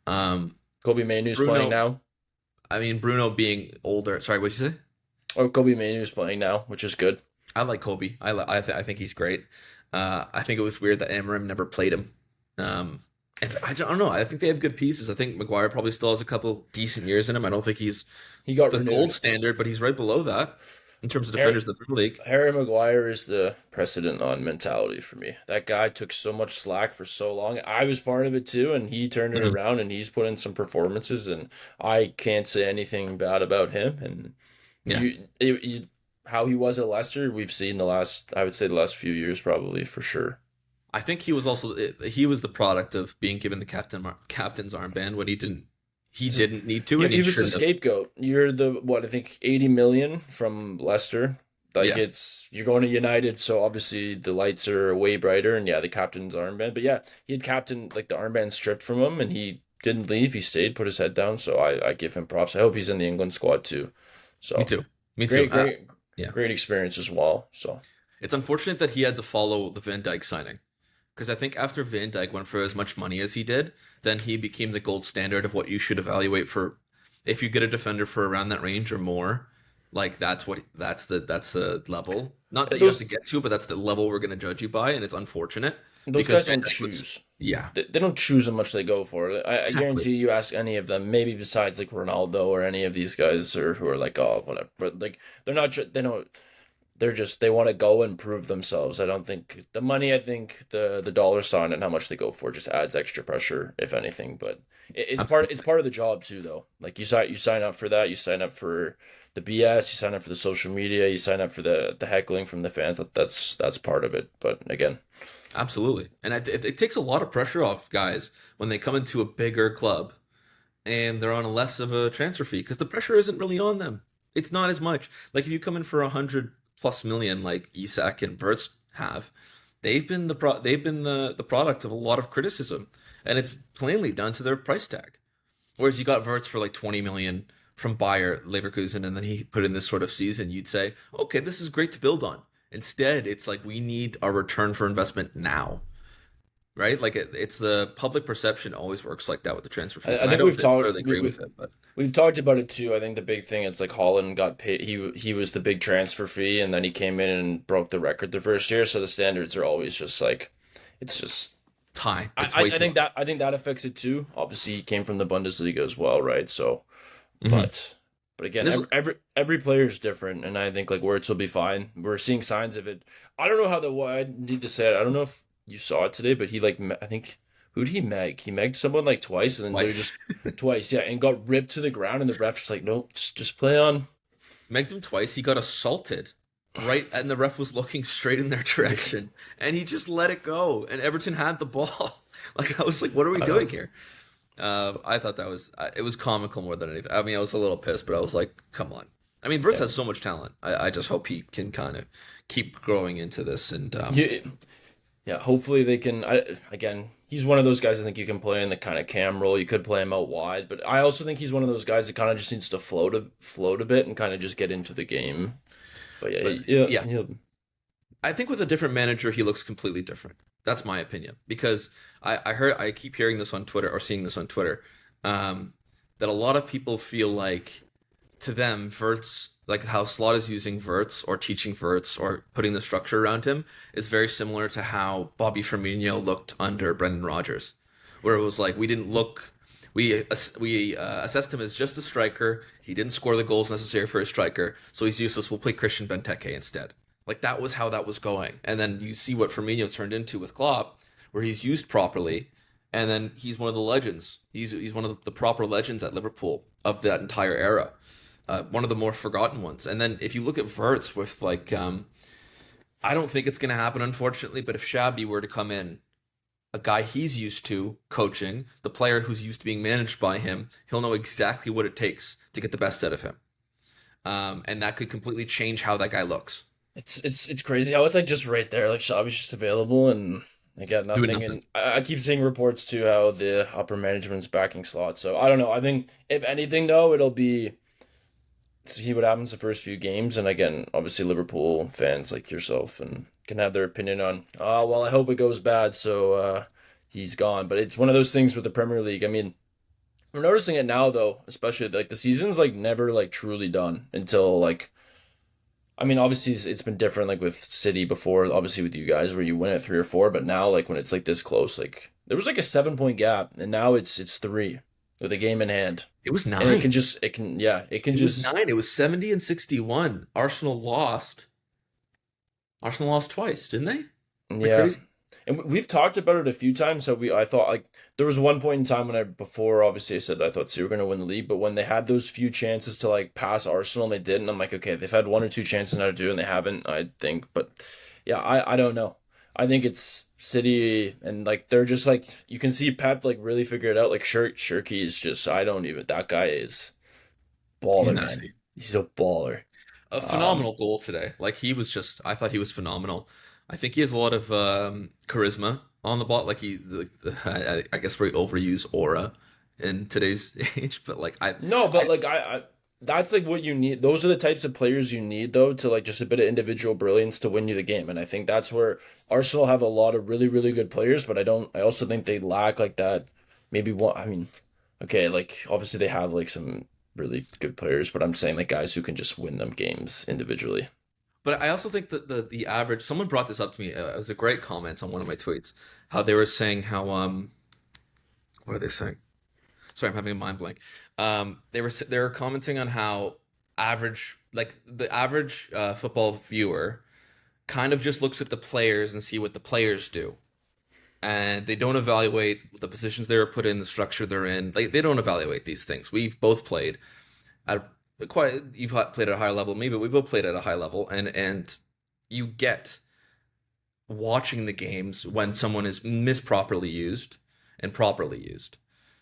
Um, Kobe Mainoo's playing Bruno. now. I mean Bruno being older. Sorry, what'd you say? Oh, Kobe Mainoo's playing now, which is good. I like Kobe. I think he's great. I think it was weird that Amarim never played him. And I don't know. I think they have good pieces. I think Maguire probably still has a couple decent years in him. I don't think he's He got the gold renewed. standard, but he's right below that in terms of Harry, defenders in the Premier League. Harry Maguire is the precedent on mentality for me. That guy took so much slack for so long. I was part of it too, and he turned it Mhm. around and he's put in some performances, and I can't say anything bad about him. And Yeah. how he was at Leicester, we've seen I would say the last few years probably for sure. I think he was the product of being given the captain's armband when he didn't need to, He, and he he was the shouldn't have. scapegoat. You're the what I think 80 million from Leicester. Like Yeah. you're going to United, so obviously the lights are way brighter, and yeah, the captain's armband. But yeah, he had captain like the armband stripped from him, and he didn't leave. He stayed, put his head down. So I give him props. I hope he's in the England squad too. Me So too. Me too. great, great, Yeah. great experience as well. So It's unfortunate that he had to follow the Van Dijk signing. Because I think after Van Dijk went for as much money as he did, then he became the gold standard of what you should evaluate for if you get a defender for around that range or more. Like that's the level. Not that you have Those to get to, but that's the level we're going to judge you by, and it's unfortunate those because guys Van don't Dijk was choose. yeah, They don't choose how much they go for. I exactly. guarantee you ask any of them, maybe besides like Ronaldo or any of these guys or who are like, oh, whatever. But like they're not they don't they're just they want to go and prove themselves. I don't think the money, I think the dollar sign and how much they go for just adds extra pressure, if anything. But it's Absolutely. part of the job too, though. Like you sign up for that, you sign up for the BS, you sign up for the social media, you sign up for the heckling from the fans. That's part of it. But again, Absolutely. And it takes a lot of pressure off guys when they come into a bigger club and they're on a less of a transfer fee because the pressure isn't really on them. It's not as much. Like if you come in for 100+ million, like Isak and Verts have, they've been the product of a lot of criticism, and it's plainly done to their price tag. Whereas you got Verts for like 20 million from Bayer Leverkusen, and then he put in this sort of season, you'd say, okay, this is great to build on. Instead, it's like we need our return for investment now, right? Like it's the public perception always works like that with the transfer fees, I and I think don't necessarily agree with it, but we've talked about it too. I think the big thing it's like Holland got paid. He was the big transfer fee, and then he came in and broke the record the first year. So the standards are always just like, it's just. it's high. I, It's I way I too think high. that affects it too. Obviously, he came from the Bundesliga as well, right? So, Hmm. but but again, There's every player is different, and I think like Wirtz will be fine. We're seeing signs of it. I don't know how the I need to say it. I don't know if you saw it today, but he like I think who did he meg? He megged someone like twice, and then literally twice. just twice, yeah, and got ripped to the ground, and the ref just like, nope, just play on. Megged him twice. He got assaulted, right, and the ref was looking straight in their direction, and he just let it go, and Everton had the ball. Like I was like, what are we I doing don't. here? I thought that was it was comical more than anything. I mean, I was a little pissed, but I was like, come on. I mean, Verts Yeah, has so much talent. I just hope he can kind of keep growing into this. And yeah, yeah. Hopefully they can. Again, he's one of those guys. I think you can play in the kind of cam role. You could play him out wide, but I also think he's one of those guys that kind of just needs to float a bit and kind of just get into the game. But yeah, but yeah, yeah, yeah. I think with a different manager, he looks completely different. That's my opinion because I keep hearing this on Twitter or seeing this on Twitter, um, that a lot of people feel like to them Verts like how Slot is using Verts or teaching Verts or putting the structure around him is very similar to how Bobby Firmino looked under Brendan Rodgers, where it was like we didn't look. We assessed him as just a striker. He didn't score the goals necessary for a striker, so he's useless. We'll play Christian Benteke instead. Like that was how that was going. And then you see what Firmino turned into with Klopp, where he's used properly, and then he's one of the legends. He's one of the proper legends at Liverpool of that entire era. One of the more forgotten ones. And then if you look at Verts with like, I don't think it's going to happen, unfortunately. But if Shabby were to come in, a guy he's used to coaching, the player who's used to being managed by him, he'll know exactly what it takes to get the best out of him. And that could completely change how that guy looks. It's crazy how it's like just right there. Like Xavi's just available, and I got Doing nothing. nothing. And I keep seeing reports too how the upper management's backing Slot. So I don't know. I think if anything though, it'll be see what happens the first few games. And again, obviously Liverpool fans like yourself and can have their opinion on. Oh well, I hope it goes bad. So he's gone. But it's one of those things with the Premier League. I mean, we're noticing it now though, especially like the season's like never like truly done until like. I mean, obviously it's been different like with City before, obviously with you guys where you win at three or four, but now like when it's like this close, like there was like a 7 point gap, and now it's three with a game in hand, It was and nine. it can It was just nine. It was 70 and 61. Arsenal lost. Arsenal lost twice, didn't they? Am I yeah. crazy? And we've talked about it a few times. So I thought like there was one point in time when before obviously I said I thought City were gonna win the league, but when they had those few chances to like pass Arsenal and they didn't, I'm like, okay, they've had one or two chances now to do and they haven't, I think. But yeah, I don't know. I think it's City and like they're just like you can see Pep like really figure it out. Like Shirky is just I don't even that guy is He's baller, man. nasty. He's a baller. A Um, phenomenal goal today. Like he was just, I thought he was phenomenal. I think he has a lot of charisma on the ball. Like I guess we overuse aura in today's age, but like I, no, but I like that's like what you need. Those are the types of players you need though to like just a bit of individual brilliance to win you the game. And I think that's where Arsenal have a lot of really, really good players, but I also think they lack like that maybe one I mean, okay, like obviously they have like some really good players, but I'm saying like guys who can just win them games individually. But I also think that the average, someone brought this up to me. It was a great comment on one of my tweets. How they were saying how what are they saying? Sorry, I'm having a mind blank. They were commenting on how the average football viewer kind of just looks at the players and see what the players do, and they don't evaluate the positions they were put in, the structure they're in. Like they don't evaluate these things. We've both played at quite. You've played at a high level, me, but we both played at a high level, and you get watching the games when someone is misproperly used and properly used.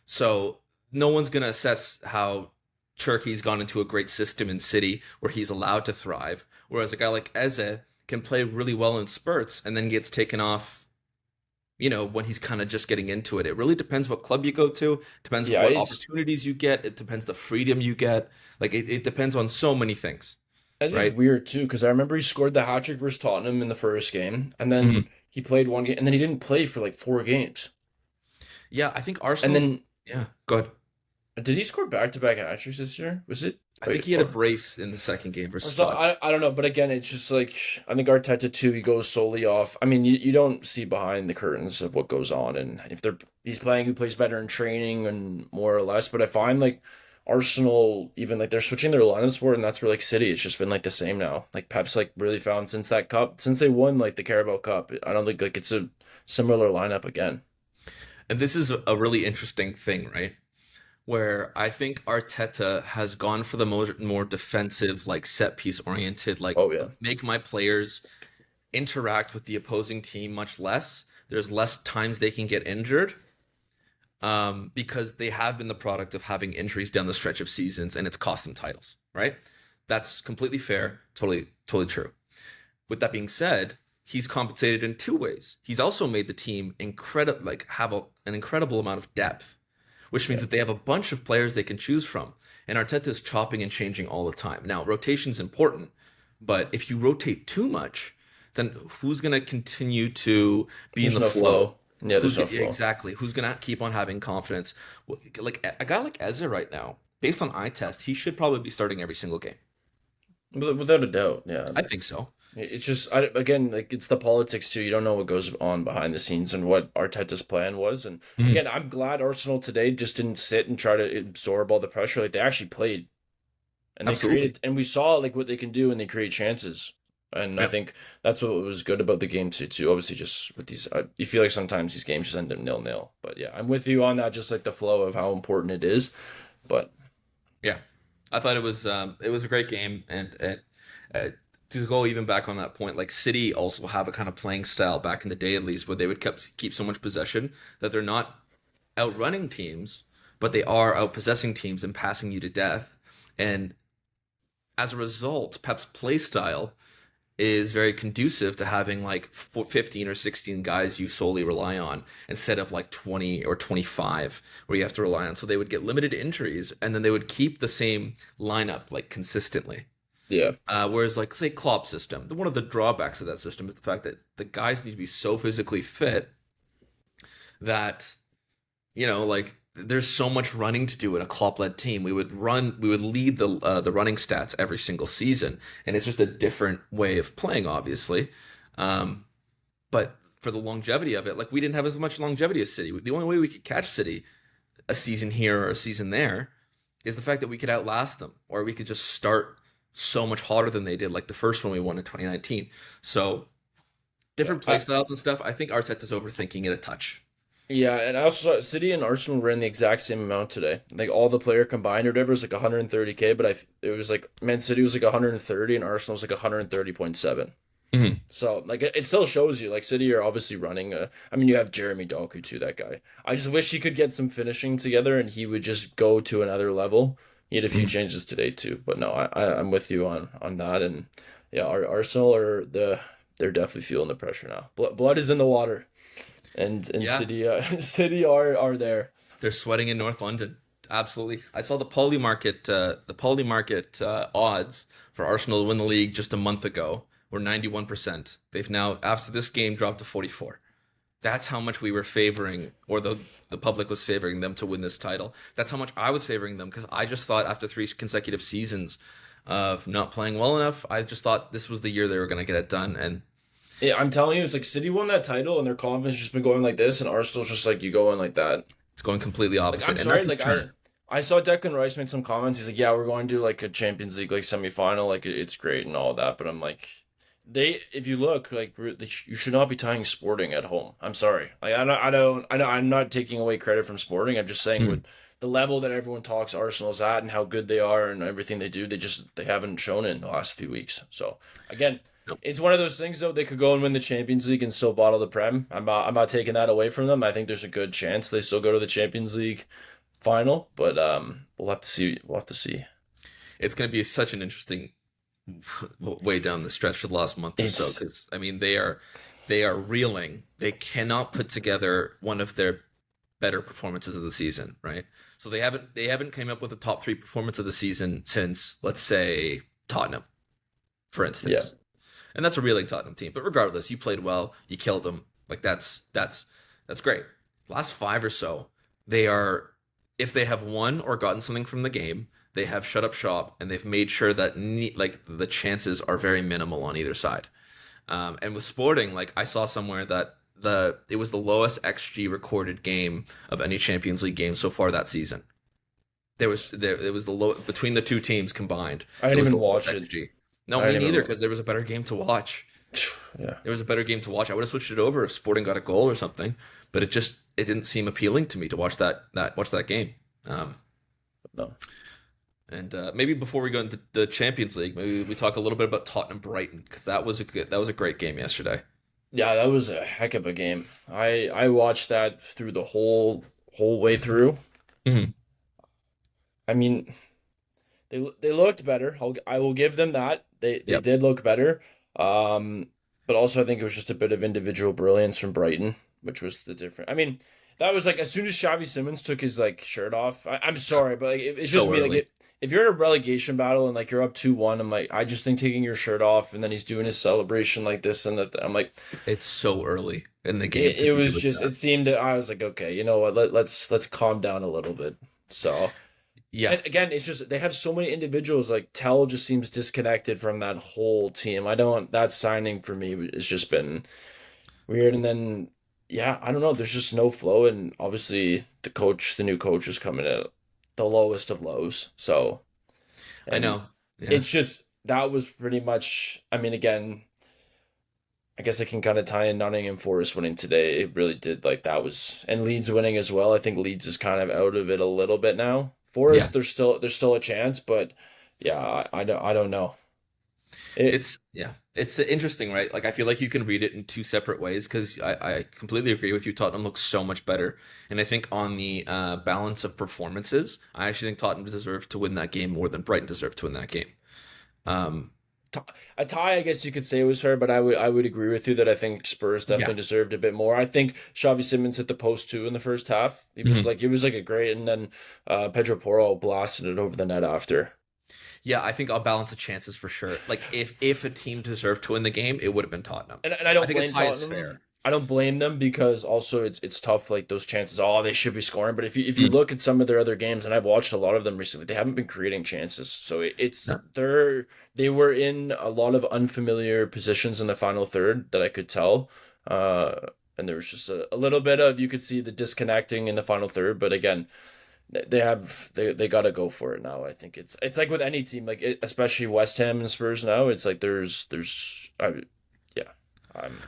So no one's going to assess how Turkey's gone into a great system in City where he's allowed to thrive, whereas a guy like Eze can play really well in spurts and then gets taken off, when he's kind of just getting into it. It really depends what club you go to, depends Yeah, what it's opportunities you get, it depends the freedom you get. Like it depends on so many things, This is right? weird too, because I remember he scored the hat trick versus Tottenham in the first game, and Mhm. then he played one game, and then he didn't play for like 4 games. Yeah, I think And Arsenal's. then Yeah, go ahead. did he score back-to-back hat tricks this year? Was it? I think Wait, he had a brace in the second game versus so Tottenham. I don't know, but again, it's just like I think Arteta too. He goes solely off. I mean, you don't see behind the curtains of what goes on, and if he's playing, who plays better in training and more or less. But I find like Arsenal, even like they're switching their lineups more, and that's where like City, it's just been like the same now. Like Pep's like really found since that cup, since they won like the Carabao Cup. I don't think like it's a similar lineup again. And this is a really interesting thing, right? Where I think Arteta has gone for the more defensive, like set piece oriented, like Oh yeah, make my players interact with the opposing team much less. There's less times they can get injured, because they have been the product of having injuries down the stretch of seasons, and it's cost them titles, right? That's completely fair, totally, totally true. With that being said, he's compensated in two ways. He's also made the team incredible, like have an incredible amount of depth, which means yeah. that they have a bunch of players they can choose from. And Arteta's chopping and changing all the time. Now, rotation's important, but if you rotate too much, then who's going to continue to be in There's the no flow? flow. Yeah, there's no Yeah, flow. exactly. Who's going to keep on having confidence? Like a guy like Eze right now, based on eye test, he should probably be starting every single game. Without a doubt, yeah. I think so. It's just again like it's the politics too. You don't know what goes on behind the scenes and what Arteta's plan was. And Mhm. again, I'm glad Arsenal today just didn't sit and try to absorb all the pressure. Like they actually played and they Absolutely. created, and we saw like what they can do when they create chances. And I Yeah. think that's what was good about the game too. Obviously, just with these, you feel like sometimes these games just end up 0-0. But yeah, I'm with you on that. Just like the flow of how important it is. But Yeah, I thought it was a great game, and uh, to go even back on that point, like City also have a kind of playing style back in the day, at least, where they would keep so much possession that they're not outrunning teams, but they are outpossessing teams and passing you to death. And as a result, Pep's play style is very conducive to having like 15 or 16 guys you solely rely on instead of like 20 or 25 where you have to rely on. So they would get limited injuries and then they would keep the same lineup like consistently. yeah, Whereas like say Klopp's system, one of the drawbacks of that system is the fact that the guys need to be so physically fit that like there's so much running to do in a Klopp-led team. We would lead the running stats every single season, and it's just a different way of playing, obviously. Um, but for the longevity of it, like we didn't have as much longevity as City. The only way we could catch City a season here or a season there is the fact that we could outlast them, or we could just start so much harder than they did, like the first one we won in 2019. So yeah. different play styles and stuff. I think Arteta's overthinking it a touch. Yeah, and I also saw City and Arsenal ran the exact same amount today. Like all the player combined or whatever was like 130K, but it was like Man City was like 130 and Arsenal was like 130.7. Mhm. So like it still shows you like City are obviously running. I mean, you have Jeremy Doku too. That guy. I just wish he could get some finishing together and he would just go to another level. He had a few Mhm. changes today too, but no, I'm with you on that. And yeah, Arsenal are they're definitely feeling the pressure now. Blood is in the water, and Yeah, City City are there. they're sweating in North London. absolutely. I saw the poly market odds for Arsenal to win the league just a month ago were 91%. They've now, after this game, dropped to 44. That's how much we were favoring, or the public was favoring them to win this title. That's how much I was favoring them because I just thought after three consecutive seasons of not playing well enough, I just thought this was the year they were going to get it done. And Yeah, I'm telling you, it's like City won that title and their confidence just been going like this, and Arsenal's just like you going like that. it's going completely Like opposite. I'm And sorry, that can like turn. I saw Declan Rice make some comments. He's like, yeah, we're going to do like a Champions League like semifinal, like it's great and all that. But I'm like, if you look like you should not be tying Sporting at home. I'm sorry, like I know I'm not taking away credit from Sporting. I'm just saying Hmm. with the level that everyone talks Arsenal's at and how good they are and everything they do, they haven't shown it in the last few weeks. So again. Nope. It's one of those things though. They could go and win the Champions League and still bottle the Prem. I'm not taking that away from them. I think there's a good chance they still go to the Champions League final, but we'll have to see. We'll have to see. It's going to be such an interesting way down the stretch for the last month or so It's because I mean they are reeling. They cannot put together one of their better performances of the season, right? So they haven't came up with a top three performance of the season since, let's say, Tottenham, for yeah, instance. And that's a reeling Tottenham team. But regardless, you played well, you killed them. Like that's great. Last five or so, they are, if they have won or gotten something from the game, they have shut up shop and they've made sure that like the chances are very minimal on either side. And with Sporting, like I saw somewhere that it was the lowest XG recorded game of any Champions League game so far that season. It was the low between the two teams combined. I It didn't was the even lowest watch it. XG. No, I me didn't neither, even. because there was a better game to watch. Yeah, There was a better game to watch. I would have switched it over if Sporting got a goal or something, but it didn't seem appealing to me to watch that game. Um, no. and maybe before we go into the Champions League, maybe we talk a little bit about Tottenham Brighton because that was a great game yesterday. Yeah, that was a heck of a game. I watched that through the whole way through. Hmm. I mean, they looked better. I will give them that. They Yep. did look better. Um, but also I think it was just a bit of individual brilliance from Brighton, which was the different. I mean, that was like as soon as Xavi Simons took his like shirt off. I'm sorry, but like it's just So me. Like early. if you're in a relegation battle and like you're up 2-1, I'm like I just think taking your shirt off and then he's doing his celebration like this and that. I'm like It's so early in the game to it be was doing just that. it seemed I was like okay, you know what? Let's calm down a little bit. So. Yeah, And again, it's just they have so many individuals. Like Tell just seems disconnected from that whole team. I don't. That signing for me has just been weird. And then yeah, I don't know. There's just no flow, and obviously the new coach, is coming at the lowest of lows. So I and know. Yeah, it's just that was pretty much. I mean, again, I guess I can kind of tie in Nottingham Forest winning today. It really did like that was and Leeds winning as well. I think Leeds is kind of out of it a little bit now. yeah. Forest, there's still a chance, but yeah, I don't know. It It's interesting, right? Like I feel like you can read it in two separate ways because I completely agree with you. Tottenham looks so much better, and I think on the balance of performances, I actually think Tottenham deserved to win that game more than Brighton deserved to win that game. Um, t- a tie, I guess you could say was fair, but I would agree with you that I think Spurs yeah. definitely deserved a bit more. I think Xavi Simons hit the post too in the first half. Mhm. It was like a great, and then Pedro Porro blasted it over the net after. Yeah, I think I'll balance the chances for sure. Like if a team deserved to win the game, it would have been Tottenham. And I I don't think a blame tie is Tottenham. fair. I don't blame them because also it's tough like those chances. Oh, they should be scoring, but if you Mm. look at some of their other games, and I've watched a lot of them recently, they haven't been creating chances. So No. they were in a lot of unfamiliar positions in the final third that I could tell. And there was just a little bit of you could see the disconnecting in the final third, but again, they got to go for it now. I think it's like with any team, like especially West Ham and Spurs now. It's like yeah,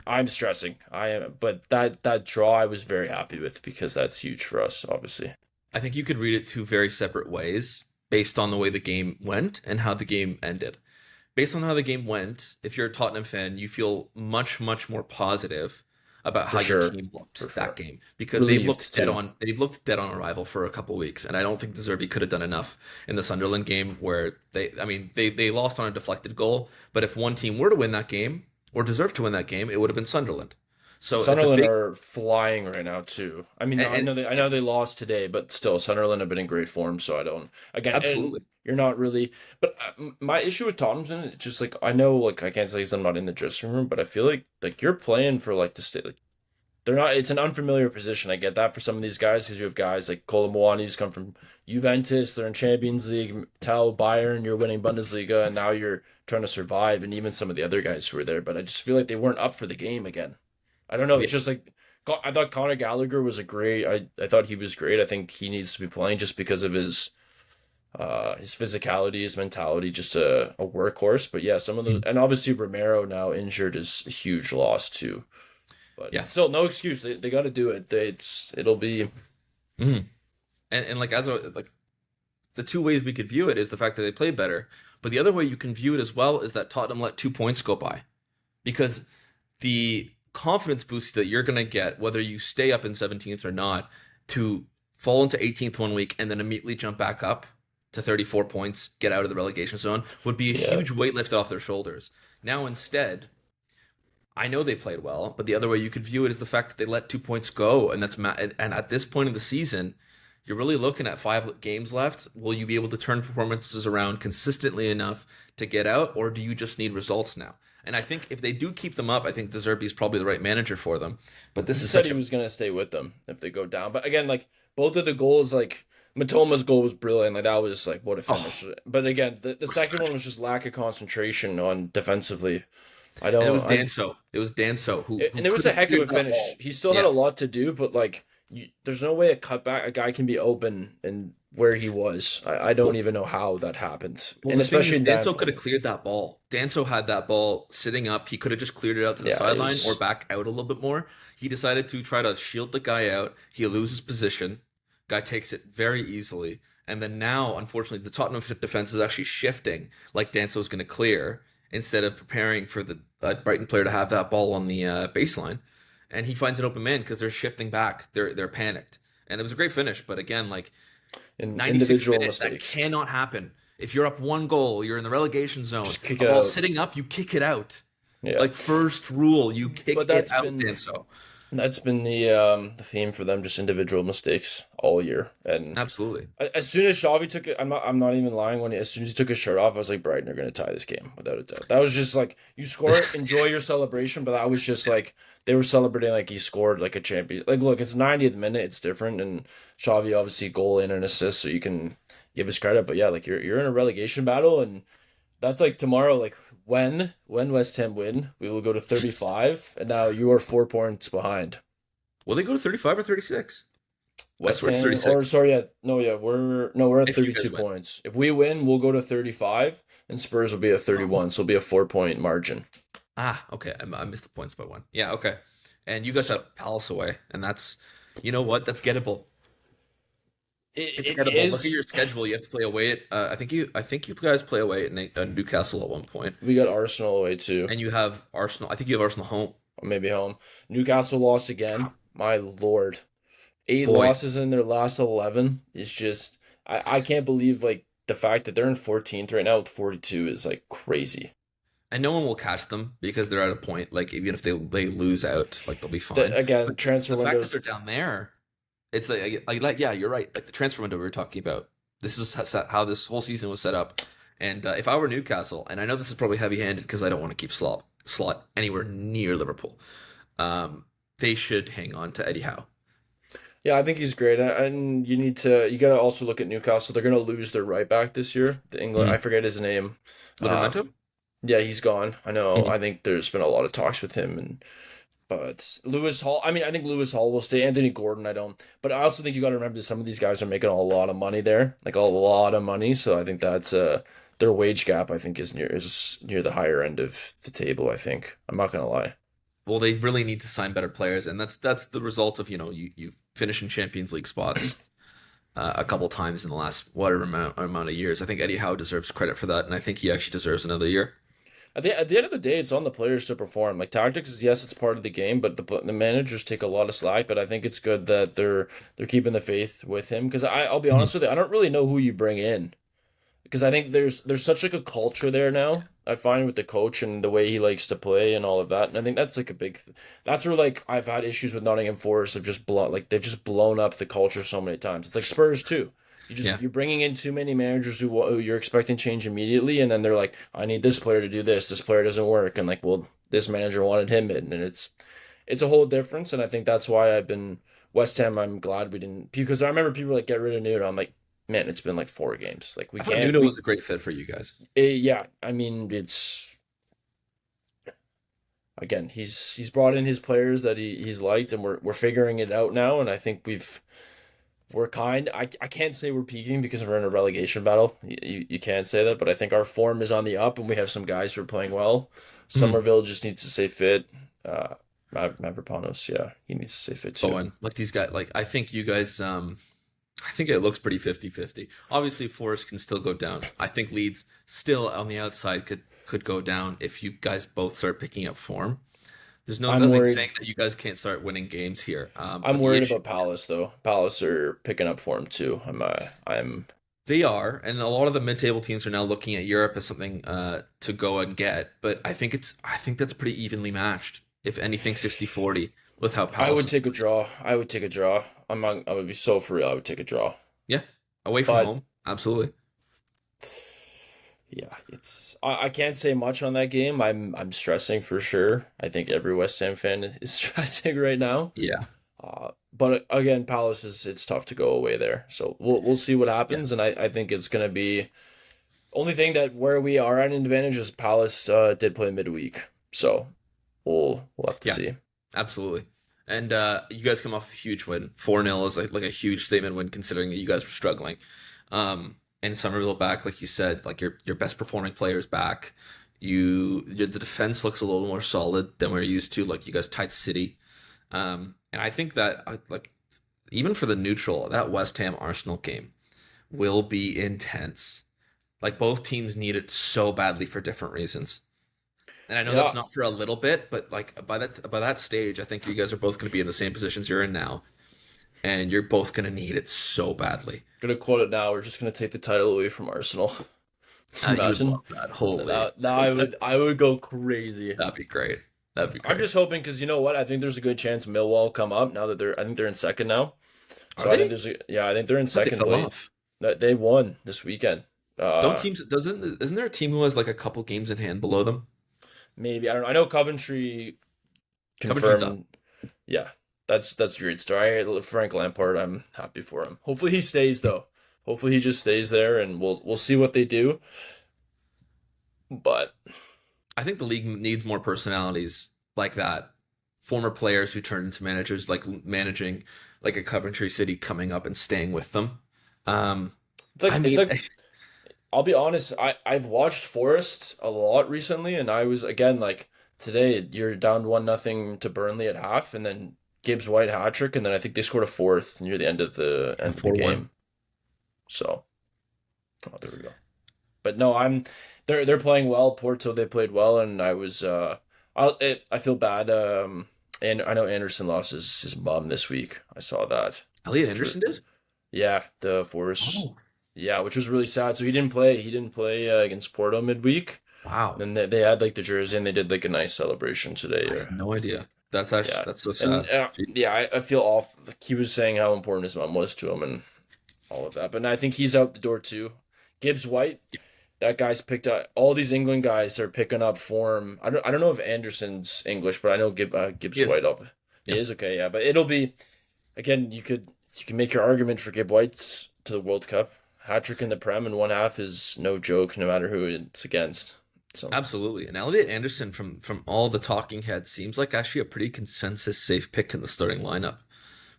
I'm stressing. I am, but that draw I was very happy with because that's huge for us, obviously. I think you could read it two very separate ways based on the way the game went and how the game ended. Based on how the game went, if you're a Tottenham fan, you feel much, much more positive about For how your sure, team for looked that sure. game because Relieved too. they've looked dead on arrival for a couple weeks, and I don't think De Zerbi could have done enough in the Sunderland game where they lost on a deflected goal, but if one team were to win that game or deserved to win that game, it would have been Sunderland. So it's a Sunderland big are flying right now too. I mean, and, I know they lost today, but still, Sunderland have been in great form. So I don't again, and absolutely. you're not really. But my issue with Tottenham is just like I know, like I can't say I'm not in the dressing room, but I feel like you're playing for like the state. Like, they're not. It's an unfamiliar position. I get that for some of these guys because you have guys like Colomboani who's come from Juventus. They're in Champions League. Tell Bayern you're winning Bundesliga, and now you're trying to survive. And even some of the other guys who were there, but I just feel like they weren't up for the game again. I don't know. Yeah, It's just like I thought Conor Gallagher was a great. I thought he was great. I think he needs to be playing just because of his physicality, his mentality, just a workhorse. But yeah, some of the and obviously Romero now injured is a huge loss too. yeah. But still, no excuse. They got to do it. It'll be Mhm. And like as a like the two ways we could view it is the fact that they played better, but the other way you can view it as well is that Tottenham let 2 points go by, because the confidence boost that you're gonna get, whether you stay up in 17th or not, to fall into 18th one week and then immediately jump back up to 34 points, get out of the relegation zone, would be a yeah. huge weight lift off their shoulders. Now instead, I know they played well, but the other way you could view it is the fact that they let 2 points go, and and at this point in the season, you're really looking at 5 games left. Will you be able to turn performances around consistently enough to get out, or do you just need results now? And I think if they do keep them up, I think De Zerbi is probably the right manager for them. But this He is said such he a was gonna stay with them if they go down. But again, like both of the goals, like Matoma's goal was brilliant. Like that was like what a finish. But again, the second one was just lack of concentration on defensively. I and it don't. was Danso. It was Danso who And it was could a have heck of cleared a that finish. ball. He still had Yeah. a lot to do, but like, there's no way a guy can be open and where he was. I don't Well, even know how that happened, well, and the thing especially is, in that Danso could have opponent. cleared that ball. Danso had that ball sitting up. He could have just cleared it out to the Yeah, it sideline or was. back out a little bit more. He decided to try to shield the guy out. He loses position. Guy takes it very easily. And then now, unfortunately, the Tottenham defense is actually shifting like Danso's going to clear instead of preparing for the Brighton player to have that ball on the baseline. And he finds an open man because they're shifting back. They're panicked. And it was a great finish. But again, like In 96 individual minutes, that mistakes, cannot happen. If you're up 1 goal, you're in the relegation zone. just kick A it ball out. sitting up, you kick it out. Yeah, Like first rule, you but kick it out, been Danso. that's been the theme for them, just individual mistakes all year. And Absolutely. as soon as Xavi took it, I'm not even lying. As soon as he took his shirt off, I was like, Brighton are going to tie this game without a doubt. That was just like you score it, enjoy your celebration, but that was just like they were celebrating like he scored like a champion. Like, look, it's 90th minute, it's different, and Xavi obviously goal in and assist, so you can give his credit. But yeah, like you're in a relegation battle, and that's like tomorrow. Like when West Ham win, we will go to 35, and now you are 4 points behind. Will they go to 35 or 36? I West swear it's Ham, or 36. sorry, yeah, no, yeah, we're at If you guys 32 win. points. If we win, we'll go to 35, and Spurs will be at 31, so it'll be a 4 point margin. Ah, okay. I missed the points by one. Yeah, okay. And you guys So have Palace away, and that's, you know what? That's gettable. It's it gettable. Look at is. your schedule. You have to play away at. I think you guys play away at Newcastle at one point, We got Arsenal away too, and you have Arsenal. I think you have Arsenal home. or maybe home. Newcastle lost again. My lord, eight Boy, losses in their last 11 is just. I can't believe like the fact that they're in 14th right now with 42 is like crazy. and no one will catch them because they're at a point. Like even if they lose out, like they'll be fine. Again, But transfer the fact that windows. they're down there, it's like yeah, you're right. Like the transfer window we were talking about. This is how this whole season was set up. And if I were Newcastle, and I know this is probably heavy-handed because I don't want to keep slot anywhere near Liverpool, they should hang on to Eddie Howe. Yeah, I think he's great, and you got to also look at Newcastle. They're gonna lose their right back this year. The England, I Mm. forget his name. Livermento? Yeah, he's gone. I know. Mhm. I think there's been a lot of talks with him, but Lewis Hall. I mean, I think Lewis Hall will stay. Anthony Gordon, I don't. But I also think you got to remember that some of these guys are making a lot of money there, like a lot of money. So I think that's their wage gap. I think is near the higher end of the table. I think I'm not gonna lie. Well, they really need to sign better players, and that's the result of you finish in Champions League spots a couple times in the last whatever amount of years. I think Eddie Howe deserves credit for that, and I think he actually deserves another year. At the end of the day, it's on the players to perform. Like tactics is yes, it's part of the game, but the managers take a lot of slack. But I think it's good that they're keeping the faith with him because I'll be honest with you, I don't really know who you bring in. because I think there's such like a culture there now. I find with the coach and the way he likes to play and all of that, and I think that's like a that's where like I've had issues with Nottingham Forest of just blown like they've just blown up the culture so many times. It's like Spurs too. Yeah. You're bringing in too many managers who you're expecting change immediately, and then they're like, I need this player to do this. This player doesn't work, and like, well, this manager wanted him in, and it's a whole difference. And I think that's why I've been West Ham. I'm glad we didn't because I remember people like get rid of Nuno. I'm like, man, it's been like 4 games. Like we I thought can't. Nuno was a great fit for you guys. Yeah, I mean, it's again, he's brought in his players that he's liked, and we're figuring it out now. And I think I can't say we're peaking because we're in a relegation battle. You can't say that, but I think our form is on the up, and we have some guys who are playing well. Hmm. Somerville just needs to stay fit. Mavropanos, yeah, he needs to stay fit too. Bowen, like these guys, like I think you guys, I think it looks pretty 50-50. Obviously, Forest can still go down. I think Leeds still on the outside could go down if you guys both start picking up form. There's I'm nothing worried. saying that you guys can't start winning games here. I'm But the worried issue about Palace though. Palace are picking up form too. I'm they are, and a lot of the mid-table teams are now looking at Europe as something to go and get. But I think that's pretty evenly matched. If anything, 60-40 with how I Palace would is. take a draw. I would take a draw. I would be so for real. I would take a draw. Yeah, away from But home, absolutely. yeah, I can't say much on that game. I'm stressing for sure. I think every West Ham fan is stressing right now. Yeah, But again, Palace is it's tough to go away there. So we'll see what yeah, happens, and I think it's gonna be only thing that where we are at an advantage is Palace did play midweek, so we'll have to yeah. see. Absolutely. And you guys come off a huge win. 4-0 is like a huge statement win considering that you guys were struggling. And Somerville back, like you said, like your best performing players back. The defense looks a little more solid than we're used to. Like you guys tied City. And I think that like even for the neutral, that West Ham Arsenal game will be intense. Like both teams need it so badly for different reasons. And I know that's Yeah, not for a little bit, but like by that stage, I think you guys are both going to be in the same positions you're in now, and you're both going to need it so badly. gonna quote it now. We're just gonna take the title away from Arsenal. You would Imagine. love that. Holy, Now I would go crazy. that'd be great. That'd be I'm great. just hoping because you know what? I think there's a good chance Millwall come up now that I think they're in second now. Are So I think they? yeah, I think they're in But they second fell place. off. That they won this weekend. Don't Uh, teams doesn't isn't there a team who has like a couple games in hand below them? Maybe I don't know. I know Coventry Coventry's up. confirmed. Yeah, that's great story. Frank Lampard, I'm happy for him. Hopefully he stays though. Hopefully he just stays there, and we'll see what they do. But I think the league needs more personalities like that. Former players who turn into managers, like managing like a Coventry City coming up and staying with them. Um, I it's mean, like I'll be honest. I've watched Forest a lot recently, and I was again like today. You're down 1-0 to Burnley at half, and then Gibbs White hat trick, and then I think they scored a fourth near the end of the 4-1. game. So there we go. But no, they're playing well. Porto they played well, and I feel bad. And I know Anderson lost his mom this week. I saw that. Elliot Which was, Anderson did? yeah, the Forest. Oh, Yeah, which was really sad. So he didn't play. He didn't play against Porto midweek. wow. Then they had like the jersey and they did like a nice celebration today. I had no idea. That's actually Yeah, that's so and sad. Gee. yeah, I feel off. Like, he was saying how important his mom was to him and all of that. But I think he's out the door too. Gibbs White, that guy's picked up. All these England guys are picking up form. I don't know if Anderson's English, but I know He Gibbs is. White up. He Yeah. is okay, yeah. But it'll be again. You can make your argument for Gibb White to the World Cup. Hat trick in the Prem in one half is no joke, no matter who it's against. So Absolutely. And Elliot Anderson from all the talking heads seems like actually a pretty consensus safe pick in the starting lineup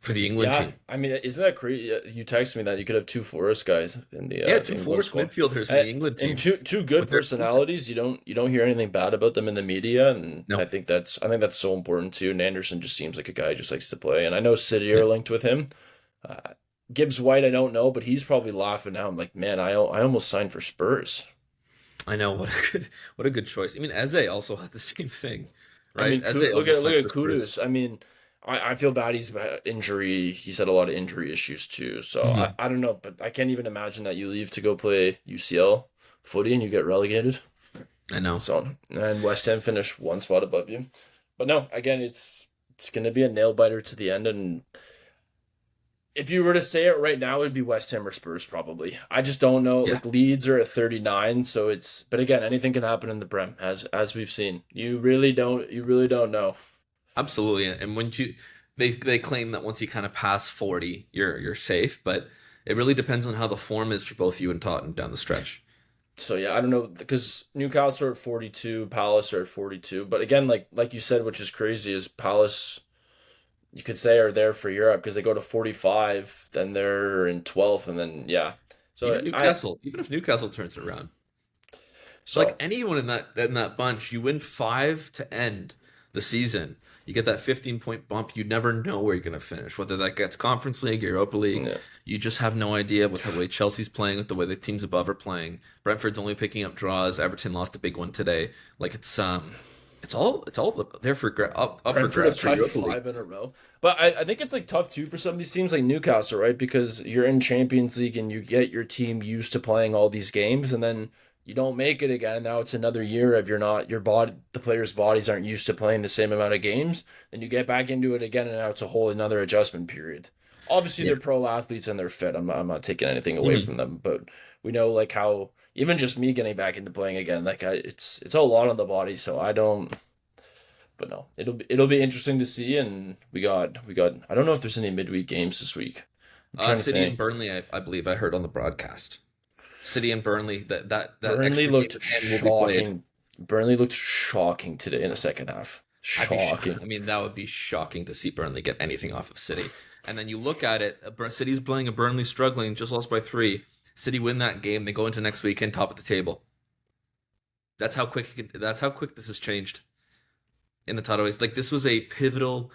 for the England yeah, team. I mean, isn't that crazy? You texted me that you could have two Forest guys in Yeah, the two England Forest squad. midfielders in Uh, the England And team two good with their skill set. personalities. You don't hear anything bad about them in the media, and No. I think that's so important too. And Anderson just seems like a guy who just likes to play. And I know City Yeah. are linked with him. Uh, Gibbs White, I don't know, but he's probably laughing now. I'm like, man, I almost signed for Spurs. I know what a good choice. I mean, Eze also had the same thing, I right? mean, Eze Look almost at signed for Kudus. Spurs. I mean, I feel bad. He's had injury. He's had a lot of injury issues too. So Mhm. I don't know, but I can't even imagine that you leave to go play UCL footy and you get relegated. I know. So and West Ham finished one spot above you. But no, again, it's gonna be a nail biter to the end. And if you were to say it right now, it'd be West Ham or Spurs probably. I just don't know. Yeah, Like Leeds are at 39, so it's. But again, anything can happen in the Prem, as we've seen. You really don't know. absolutely. And when they claim that once you kind of pass 40, you're safe, but it really depends on how the form is for both you and Tottenham down the stretch. So yeah, I don't know because Newcastle are at 42, Palace are at 42. But again, like you said, which is crazy, is Palace you could say are there for Europe because they go to 45, then they're in 12th, and then yeah. So Even if Newcastle turns it around, like so anyone in that bunch, you win five to end the season. You get that 15-point bump. You never know where you're going to finish, whether that gets Conference League, Europa League. yeah. You just have no idea with the way Chelsea's playing, with the way the teams above are playing. Brentford's only picking up draws. Everton lost a big one today. Like it's all there for up for Brentford have grabs for tied Europa League. five in a row. But I think it's like tough too for some of these teams like Newcastle, right? Because you're in Champions League and you get your team used to playing all these games and then you don't make it again. Now it's another year of you're not your body the players' bodies aren't used to playing the same amount of games. Then you get back into it again and now it's a whole another adjustment period. Obviously Yeah. they're pro athletes and they're fit. I'm not taking anything away Mhm. from them, but we know like how even just me getting back into playing again, it's a lot on the body, so I don't. But no, it'll be interesting to see. And we got. I don't know if there's any midweek games this week. I'm trying to City and think. Burnley, I believe I heard on the broadcast. City and Burnley, that Burnley extra game looked at the end will be played. shocking. Burnley looked shocking today in the second half. Shocking. I mean, that would be shocking to see Burnley get anything off of City. And then you look at it, City's playing a Burnley struggling, just lost by three. City win that game, they go into next weekend top of the table. That's how quick this has changed in the title race. Like this was a pivotal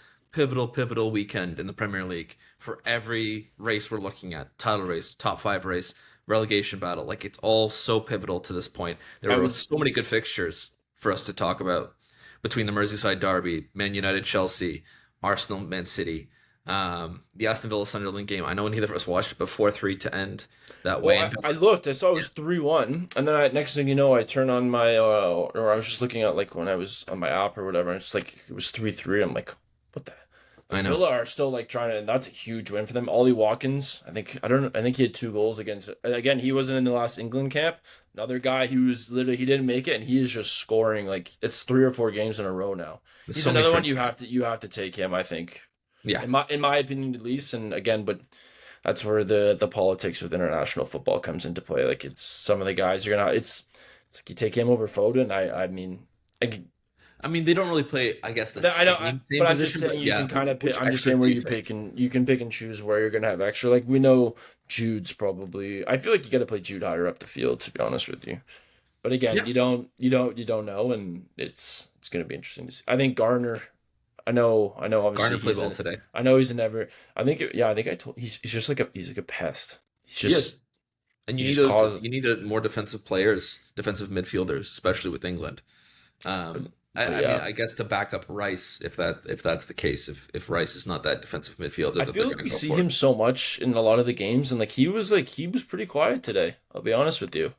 weekend in the Premier League for every race we're looking at. Title race, top five race, relegation battle. Like it's all so pivotal to this point. There I were would. so many good fixtures for us to talk about between the Merseyside derby, Man United, Chelsea, Arsenal, Man City, the Aston Villa Sunderland game. I know neither of us watched it, but 4-3 to end that way. Well, I looked. I saw it was 3-1, and then next thing you know, I turn on my or I was just looking at like when I was on my app or whatever, and it's like it was 3-3. I'm like, what the. I Like know. Villa are still like trying to, and that's a huge win for them. Ollie Watkins, I think I don't know. I think he had 2 goals against. Again, he wasn't in the last England camp. Another guy who was literally he didn't make it, and he is just scoring like it's 3 or 4 games in a row now. There's He's so many another one French guys. you have to take him. I think Yeah. in my opinion at least. And again, but that's where the politics with international football comes into play. Like it's some of the guys you're gonna. It's like you take him over Foden. I mean. I, I mean, they don't really play, I guess, the I know, same but I'm just position, saying but you yeah. can kind of pick. Which I'm just extras saying where do you you take? you can pick and choose where you're gonna have extra. Like we know Jude's probably. I feel like you got to play Jude higher up the field to be honest with you. But again, Yeah. you don't know, and it's gonna be interesting to see. I think Garner. I know. Obviously, Garner played well today. I know he's an ever. I think I told. He's just like he's like a pest. He's He is. just And he just causes. you need more defensive players, defensive midfielders, especially with England. But I mean, yeah, I guess to back up Rice, if that's the case, if Rice is not that defensive midfielder I that feel they're like going we to go see for. him so much in a lot of the games, and like he was pretty quiet today. I'll be honest with you.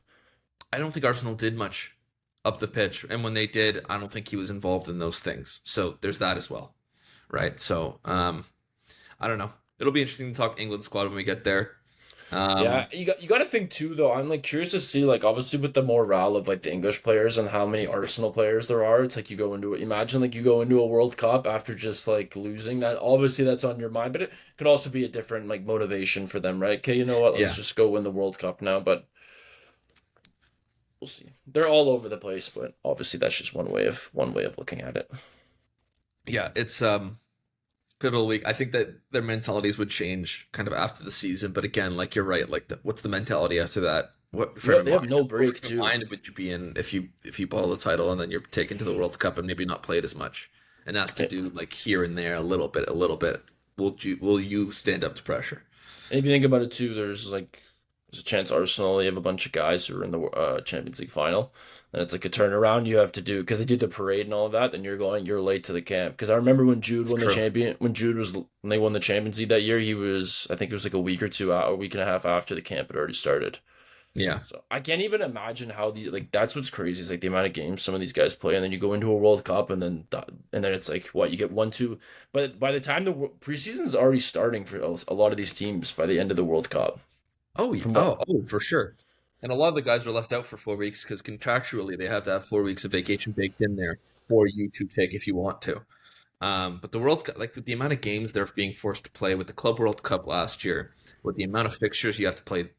I don't think Arsenal did much up the pitch, and when they did, I don't think he was involved in those things. So there's that as well, right? So I don't know. It'll be interesting to talk England squad when we get there. Yeah, Um, you got to think too though. I'm like curious to see like obviously with the morale of like the English players and how many Arsenal players there are. It's like you go into it. Imagine like you go into a World Cup after just like losing that. Obviously that's on your mind, but it could also be a different like motivation for them, right? Okay, you know what? Let's yeah, just go win the World Cup now. But we'll see. They're all over the place, but obviously that's just one way of looking at it. yeah, it's pivotal week. I think that their mentalities would change kind of after the season, but again, like you're right. Like, what's the mentality after that? What frame of They have mind? no What break frame of too. mind would you be in if you bottle the title and then you're taken to the World Cup and maybe not played as much and asked to And do like here and there a little bit, a little bit? Will you stand up to pressure? if you think about it too, there's a chance Arsenal. You have a bunch of guys who are in the Champions League final. And it's like a turnaround you have to do because they do the parade and all of that. Then you're late to the camp. Because I remember when Jude It's won the true. champion, when they won the Champions League that year, I think it was like a week or two, a week and a half after the camp had already started. Yeah. So I can't even imagine how that's what's crazy is like the amount of games some of these guys play, and then you go into a World Cup, and then it's like what you get 1-2, but by the time the preseason's already starting for a lot of these teams by the end of the World Cup. Oh, From what for sure. And a lot of the guys are left out for 4 weeks because contractually they have to have 4 weeks of vacation baked in there for you to take if you want to. But the World Cup, like with the amount of games they're being forced to play with the Club World Cup last year, with the amount of fixtures you have to play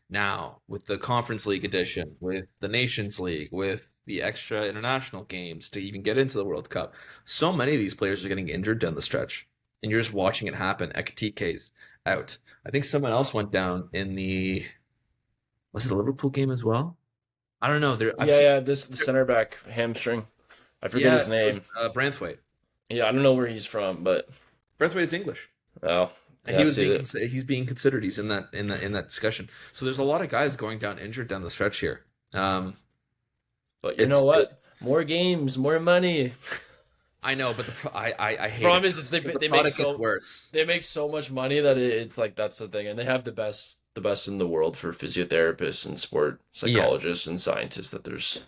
now, with the Conference League edition, with the Nations League, with the extra international games to even get into the World Cup, so many of these players are getting injured down the stretch, and you're just watching it happen. Ekitike's out. I think someone else went down in the was it the Liverpool game as well? I don't know. There, I've yeah, seen. yeah, this the center back hamstring. I forget Yeah, his it was name. Branthwaite. Yeah, I don't know where he's from, but Branthwaite is English. oh And yeah, see that. he's being considered. He's in that discussion. So there's a lot of guys going down injured down the stretch here. Um, But you know it's what? More games, more money. I know, but I hate Problem it. is, The they make product gets so worse. they make so much money that it's like that's the thing, and they have the best in the world for physiotherapists and sport Yeah, psychologists and scientists. That there's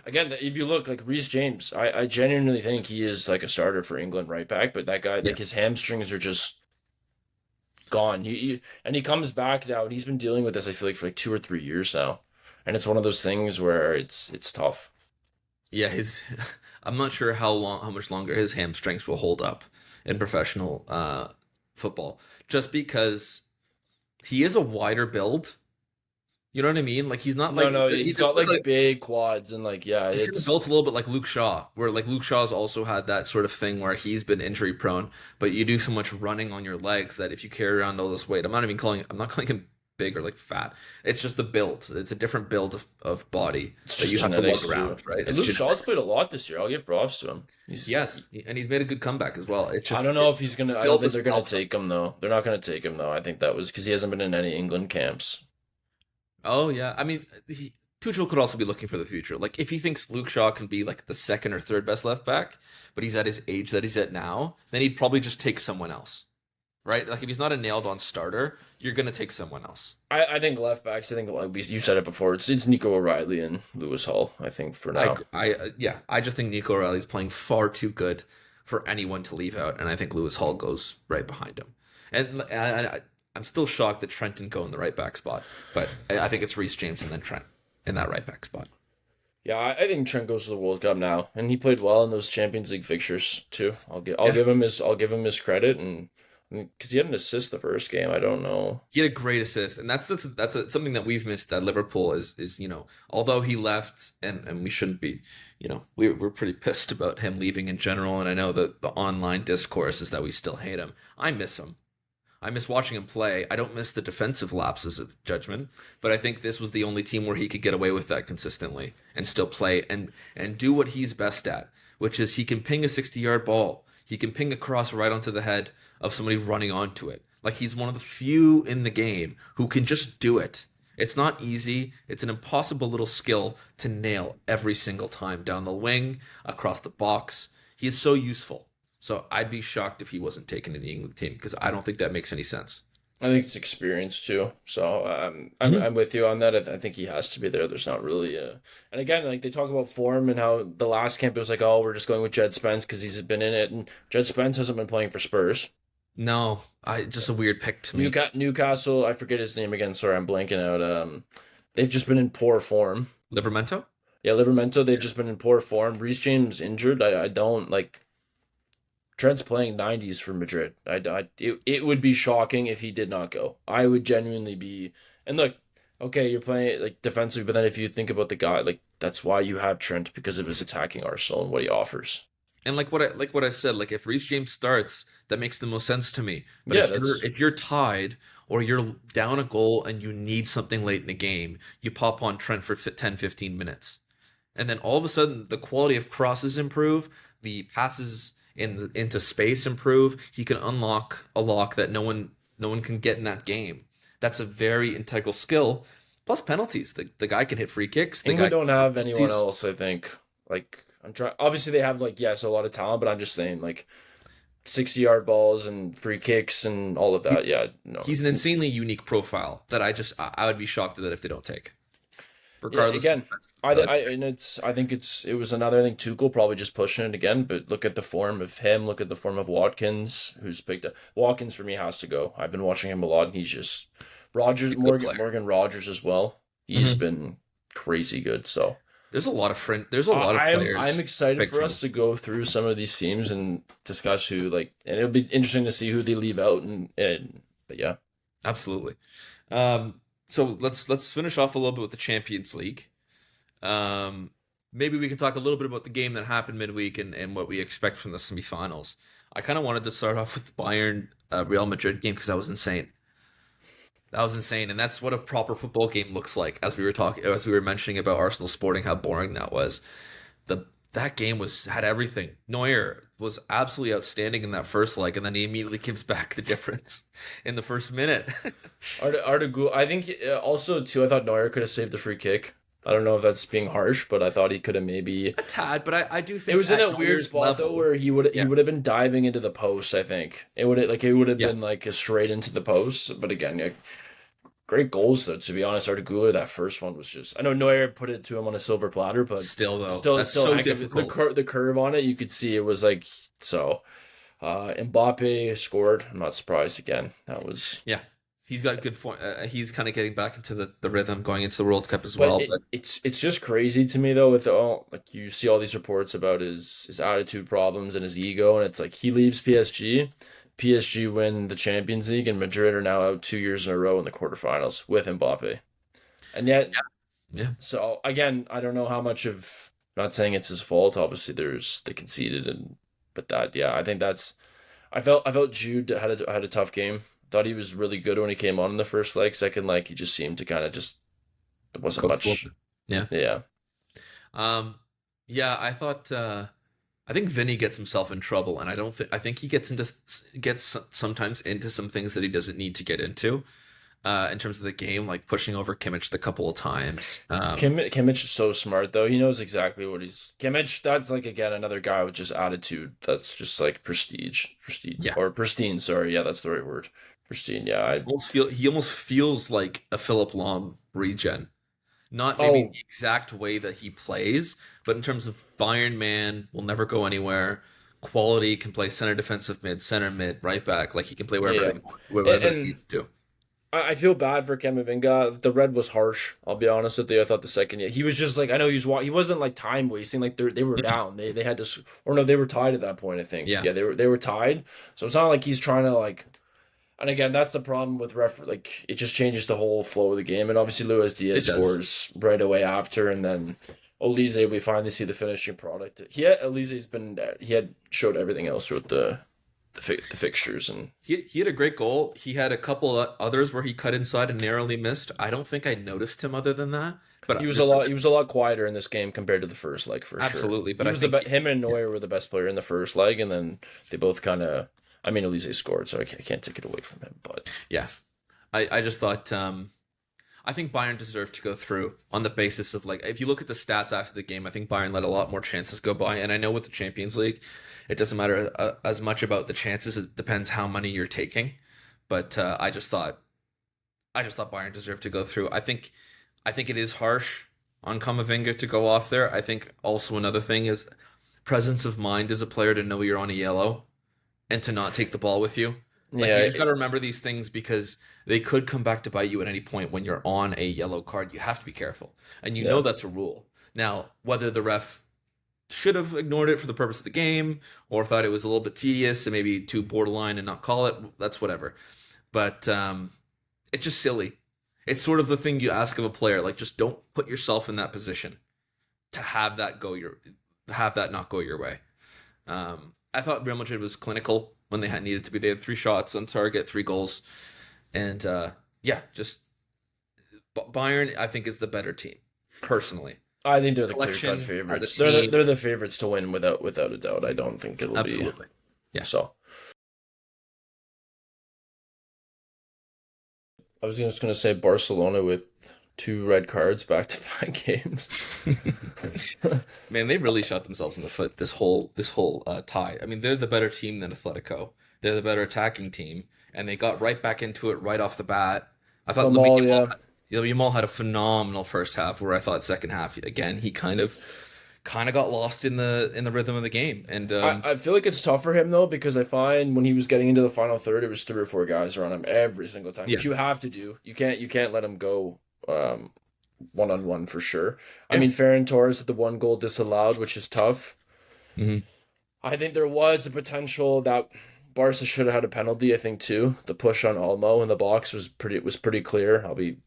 again, if you look like Reece James, I genuinely think he is like a starter for England right back, but that guy yeah, like his hamstrings are just gone. And he comes back now, and he's been dealing with this. I feel like for like 2 or 3 years now, and it's one of those things where it's tough. yeah. His I'm not sure how much longer his hamstrings will hold up in professional football, just because he is a wider build. You know what I mean? Like he's not No, like no, he he's got doesn't look like like big quads and like yeah, he's kind of it's built a little bit like Luke Shaw, where like Luke Shaw's also had that sort of thing where he's been injury prone, but you do so much running on your legs that if you carry around all this weight, I'm not calling him big or like fat. It's just the build. It's a different build of body it's that just you have to lug genetics too. around, right? And It's Luke Shaw's genetics. played a lot this year. I'll give props to him. Yes, and he's made a good comeback as well. It's I just don't know if he's gonna. I don't build think doesn't they're gonna help him. take him though. They're not gonna take him though. I think that was because he hasn't been in any England camps. Oh yeah, I mean, Tuchel could also be looking for the future. Like if he thinks Luke Shaw can be like the second or third best left back, but he's at his age that he's at now, then he'd probably just take someone else, right? Like if he's not a nailed on starter, you're gonna take someone else. I think left backs. I think like you said it before. It's Nico O'Reilly and Lewis Hall. I think for now. Yeah, I just think Nico O'Reilly's playing far too good for anyone to leave out, and I think Lewis Hall goes right behind him. I'm still shocked that Trent didn't go in the right back spot, but I think it's Reece James and then Trent in that right back spot. Yeah, I think Trent goes to the World Cup now, and he played well in those Champions League fixtures too. I'll Yeah, give him his credit, and because he had an assist the first game. I don't know. he had a great assist, and something that we've missed at Liverpool is although he left, and we shouldn't be, we're pretty pissed about him leaving in general, and I know that the online discourse is that we still hate him. I miss him. I miss watching him play. I don't miss the defensive lapses of judgment, but I think this was the only team where he could get away with that consistently and still play and do what he's best at, which is he can ping a 60-yard ball. He can ping a cross right onto the head of somebody running onto it. Like he's one of the few in the game who can just do it. It's not easy. It's an impossible little skill to nail every single time down the wing, across the box. He is so useful. So I'd be shocked if he wasn't taken in the England team because I don't think that makes any sense. I think it's experience too. So Mhm. I'm with you on that. I think he has to be there. There's not really and again, like they talk about form and how the last camp it was like, oh, we're just going with Jed Spence because he's been in it, and Jed Spence hasn't been playing for Spurs. No, I just a weird pick to me. Newcastle, I forget his name again. Sorry, I'm blanking out. They've just been in poor form. Livermento? Yeah, Livermento, they've just been in poor form. Reece James injured. I don't like. Trent's playing 90s for Madrid. It would be shocking if he did not go. I would genuinely be. And look, okay, you're playing like defensively, but then if you think about the guy, like that's why you have Trent because of his attacking arsenal and what he offers. And like what I said, like if Reece James starts, that makes the most sense to me. But Yeah, if you're tied or you're down a goal and you need something late in the game, you pop on Trent for 10, 15 minutes. And then all of a sudden the quality of crosses improve, the passes into space improve. He can unlock a lock that no one can get in that game. That's a very integral skill. Plus penalties. The guy can hit free kicks. The guy England can don't hit have anyone penalties. else, I think. Like I'm trying. Obviously, they have like yes, a lot of talent, but I'm just saying like 60-yard balls and free kicks and all of He, that. Yeah, no. he's an insanely unique profile that I would be shocked at that if they don't take, Yeah, regardless of again, defensive ability. it was another thing. Tuchel probably just pushing it again, but look at the form of him. Look at the form of Watkins, who's picked up. Watkins for me has to go. I've been watching him a lot, and he's just He's Rogers, a good Morgan, player. Morgan Rogers as well. He's Hmm. been crazy good. So There's a lot of I'm players to excited pick for from. us to go through some of these teams and discuss who and it'll be interesting to see who they leave out and but yeah. Absolutely. So let's finish off a little bit with the Champions League. Um, Maybe we can talk a little bit about the game that happened midweek and what we expect from the semifinals. I kind of wanted to start off with the Bayern Real Madrid game because that was insane. That was insane, and that's what a proper football game looks like. As we were mentioning about Arsenal Sporting, how boring that was. That game had everything. Neuer was absolutely outstanding in that first leg, and then he immediately gives back the difference in the first minute. Arda I think also too I thought Neuer could have saved the free kick. I don't know if that's being harsh, but I thought he could have maybe A tad, but I do it think was in at that weird Neuer's spot though level, where he yeah, would have been diving into the post, I think. It would have yeah, been like a straight into the post, but again, yeah, great goals though, to be honest. Arda that first one was just I know Neuer put it to him on a silver platter, but still though, still that's still a so heck of difficult. the curve on it, you could see it was like so Mbappe scored. I'm not surprised again. That was Yeah, he's got good form. He's kind of getting back into the rhythm going into the World Cup as but well. But it's just crazy to me though with all like you see all these reports about his attitude problems and his ego and it's like he leaves PSG win the Champions League and Madrid are now out 2 years in a row in the quarterfinals with Mbappe. And yet yeah, so again, I don't know how much of not saying it's his fault. Obviously there's they conceded and but that yeah, I think that's I felt Jude had a tough game. Thought he was really good when he came on in the first leg. Second leg, he just seemed to kind of just there wasn't coast a little much. bit. Yeah. Yeah, Um, yeah, I think Vinny gets himself in trouble, and I think he gets sometimes into some things that he doesn't need to get into, in terms of the game, like pushing over Kimmich a couple of times. Kimmich is so smart though. He knows exactly what he's Kimmich. That's like again another guy with just attitude. That's just like prestige Yeah, or pristine. Sorry, yeah, that's the right word. Pristine. Yeah, I he almost feels like a Philip Lahm regen. Not maybe oh the exact way that he plays, but in terms of Bayern man, will never go anywhere. Quality, can play center defensive mid, center mid, right back. Like he can play yeah, wherever he and needs to. I feel bad for Camavinga. The red was harsh. I'll be honest with you. I thought the second, yeah, he was just like I know he wasn't like time wasting. Like they were Mhm. down. They had to or no, they were tied at that point. I think Yeah, yeah, they were tied. So it's not like he's trying to like. And again, that's the problem with like it just changes the whole flow of the game. And obviously Luis it Diaz does. scores right away after, and then Olise we finally see the finishing product. Olise's been he had showed everything else with the fixtures and He had a great goal. He had a couple others where he cut inside and narrowly missed. I don't think I noticed him other than that, but he was a lot quieter in this game compared to the first leg for sure. absolutely. But He I was the think him and yeah, Neuer were the best player in the first leg, and then they both kind of. I mean, Elise scored, so I can't take it away from him. But yeah. I just thought I think Bayern deserved to go through on the basis of like if you look at the stats after the game, I think Bayern let a lot more chances go by. And I know with the Champions League, it doesn't matter as much about the chances. It depends how many you're taking. But I just thought Bayern deserved to go through. I think it is harsh on Kamavinga to go off there. I think also another thing is presence of mind as a player to know you're on a yellow and to not take the ball with you. Like you yeah, just got to remember these things because they could come back to bite you at any point when you're on a yellow card. You have to be careful. And you know yeah. that's a rule. Now, whether the ref should have ignored it for the purpose of the game or thought it was a little bit tedious and maybe too borderline and not call it, that's whatever. But it's just silly. It's sort of the thing you ask of a player, like just don't put yourself in that position to have that not go your way. I thought Real Madrid was clinical when they had needed to be. They had 3 shots on target, 3 goals, and yeah, just Bayern. I think is the better team personally. I think they're the clear cut Collection are the favorites. team. They're the favorites to win without a doubt. I don't think it'll be Absolutely. Yeah. so. I was just gonna say Barcelona with two red cards back to back games. Man, they really shot themselves in the foot this whole tie. I mean, they're the better team than Atletico. They're the better attacking team, and they got right back into it right off the bat. I thought Lamal, yeah. Lamine Yamal had a phenomenal first half, where I thought second half again he kind of got lost in the rhythm of the game. And I feel like it's tough for him though because I find when he was getting into the final third, it was three or four guys around him every single time, yeah, which you have to do. You can't let him go one on one for sure. I yeah. mean, Ferran Torres had the one goal disallowed, which is tough. Hmm. I think there was a potential that Barca should have had a penalty. I think too. The push on Olmo in the box was pretty clear. I'll be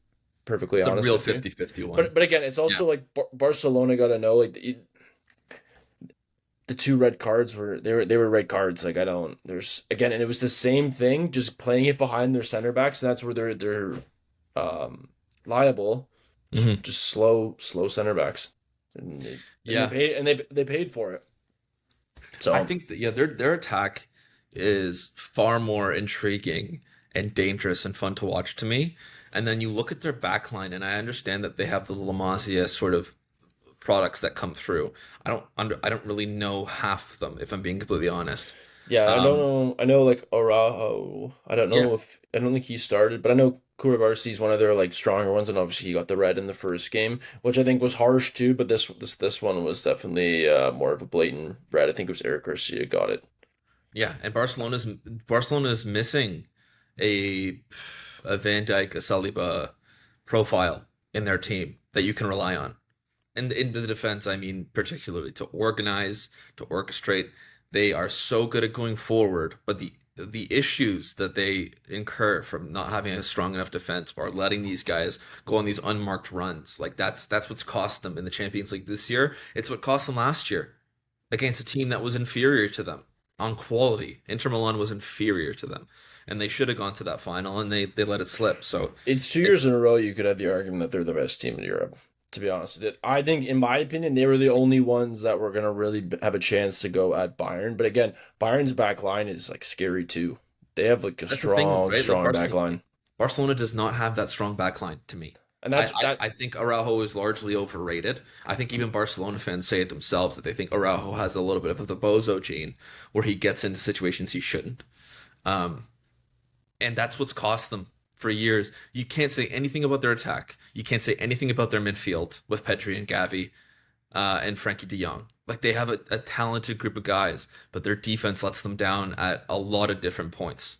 perfectly It's a honest real with you. 50-50 one. But again, it's Yeah, also like Barcelona got to know like the two red cards they were red cards. Like I don't there's again, and it was the same thing, just playing it behind their center backs. And that's where they're liable. hmm Just slow center backs, and they yeah. paid and they paid for it. I So think that yeah, their attack is far more intriguing and dangerous and fun to watch to me. And then you look at their backline, and I understand that they have the La Masia sort of products that come through. I don't really know half of them, if I'm being completely honest. yeah, I don't Um, know. I know like Araujo. I don't yeah, know if I don't think he started, but I know Koulibaly is one of their like stronger ones, and obviously he got the red in the first game, which I think was harsh too. But this one was definitely more of a blatant red. I think it was Eric Garcia got it. yeah, and Barcelona's missing a a Van Dijk, a Saliba profile in their team that you can rely on. And in the defense, I mean, particularly to organize, to orchestrate. They are so good at going forward, but the issues that they incur from not having a strong enough defense or letting these guys go on these unmarked runs, like that's what's cost them in the Champions League this year. It's what cost them last year against a team that was inferior to them on quality. Inter Milan was inferior to them, and they should have gone to that final, and they let it slip. So It's two it, years in a row you could have the argument that they're the best team in Europe. To be honest with you, I think, in my opinion, they were the only ones that were gonna really have a chance to go at Bayern. But again, Bayern's back line is like scary too. They have like a that's the thing, strong, right? Like strong back line, Barcelona does not have that strong back line to me. and I, that's I, that. I think Araujo is largely overrated. I think even Barcelona fans say it themselves that they think Araujo has a little bit of the bozo gene where he gets into situations he shouldn't. Um, and that's what's cost them for years. You can't say anything about their attack. You can't say anything about their midfield with Pedri and Gavi and Frankie de Jong. Like they have a talented group of guys, but their defense lets them down at a lot of different points.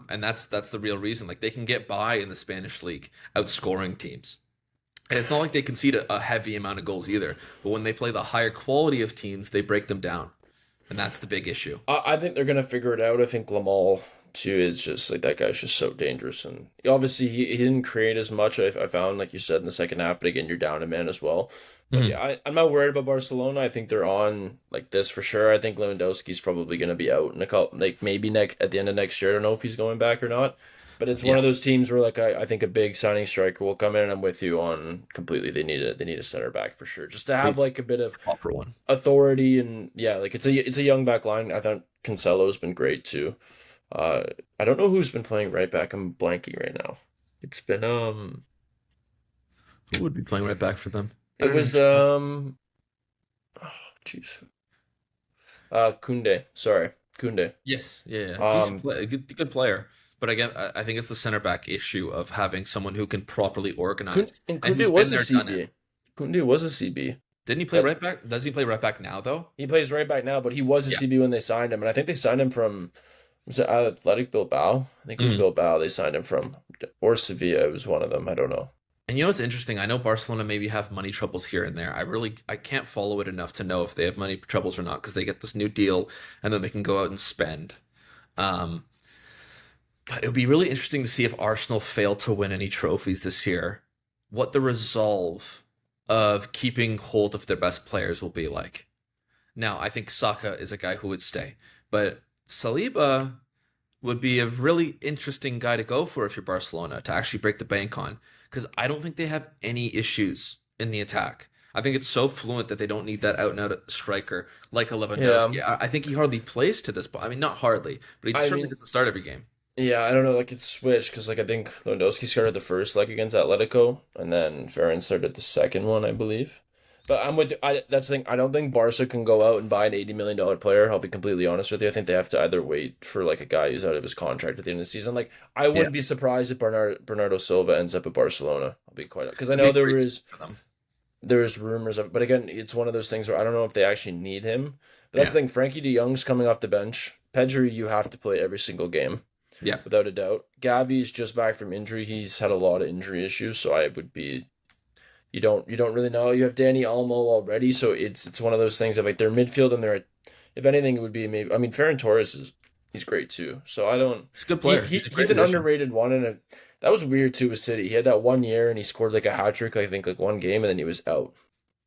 And that's the real reason. Like they can get by in the Spanish league, outscoring teams. And it's not like they concede a heavy amount of goals either. But when they play the higher quality of teams, they break them down, and that's the big issue. I think they're gonna figure it out. I think Lamal too is just like that guy's just so dangerous, and obviously he didn't create as much. I found like you said in the second half, but again you're down a man as well. But Mhm. yeah, I'm not worried about Barcelona. I think they're on like this for sure. I think Lewandowski's probably gonna be out in a couple, like maybe next at the end of next year. I don't know if he's going back or not. But it's one Yeah, of those teams where like I think a big signing striker will come in, and I'm with you on completely. They need a center back for sure, just to have like a bit of proper one. authority. And yeah, like it's a young back line. I thought Cancelo's been great too. Uh, I don't know who's been playing right back. I'm blanking right now. It's been Who would be playing right back for them? I it don't was know. oh jeez, Kunde. Sorry, Kunde. Yes, yeah, yeah. Decent Um, play, a good player. But again, I think it's the center back issue of having someone who can properly organize And and Kunde who's been was a there, done it. CB. Kunde was a CB. Didn't he play Uh, right back? Does he play right back now though? he plays right back now, but he was a Yeah. CB when they signed him, and I think they signed him from was it Athletic Bilbao? I think it was Mm. Bilbao they signed him from, or Sevilla. It was one of them. I don't know. And you know what's interesting? I know Barcelona maybe have money troubles here and there. I can't follow it enough to know if they have money troubles or not because they get this new deal and then they can go out and spend. Um, but it would be really interesting to see if Arsenal fail to win any trophies this year, what the resolve of keeping hold of their best players will be like. Now, I think Saka is a guy who would stay, but Saliba would be a really interesting guy to go for if you're Barcelona to actually break the bank on, because I don't think they have any issues in the attack. I think it's so fluent that they don't need that out and out striker like a Yeah, Lewandowski. I think he hardly plays to this point. I mean, not hardly, but he I certainly mean, doesn't start every game. Yeah, I don't know. Like it's switched because like I think Lewandowski started the first leg against Atletico, and then Ferran started the second one, I believe. But I'm with you. That's the thing. I don't think Barca can go out and buy an $80 million player. I'll be completely honest with you. I think they have to either wait for like a guy who's out of his contract at the end of the season. Like I Yeah, wouldn't be surprised if Bernardo Silva ends up at Barcelona. I'll be quite because I it'd be know a great fit for them. there was rumors of, but again, it's one of those things where I don't know if they actually need him. But that's Yeah, the thing. Frankie De Jong's coming off the bench. Pedri, you have to play every single game yeah. without a doubt. Gavi's just back from injury. He's had a lot of injury issues, so I would be you don't really know. You have Danny Almo already, so it's one of those things of like their midfield and their if anything it would be maybe I mean Ferran Torres is he's great too. So I don't It's a good he, player. he He's a great he's an addition. underrated one and that was weird too with City. He had that 1 year and he scored like a hat trick, I think like one game and then he was out.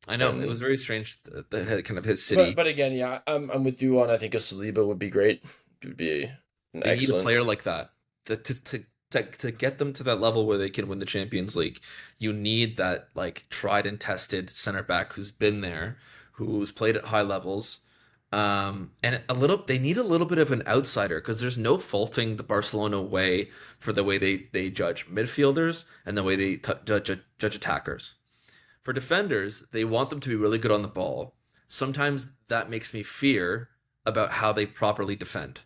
I know it was And very strange. The kind of his but city. but again, yeah, I'm with you on I think a Saliba would be great. It would be an They need a excellent player like that to get them to that level where they can win the Champions League. You need that like tried and tested center back who's been there, who's played at high levels. And they need a little bit of an outsider because there's no faulting the Barcelona way for the way they judge midfielders and the way they judge attackers. For defenders, they want them to be really good on the ball. Sometimes that makes me fear about how they properly defend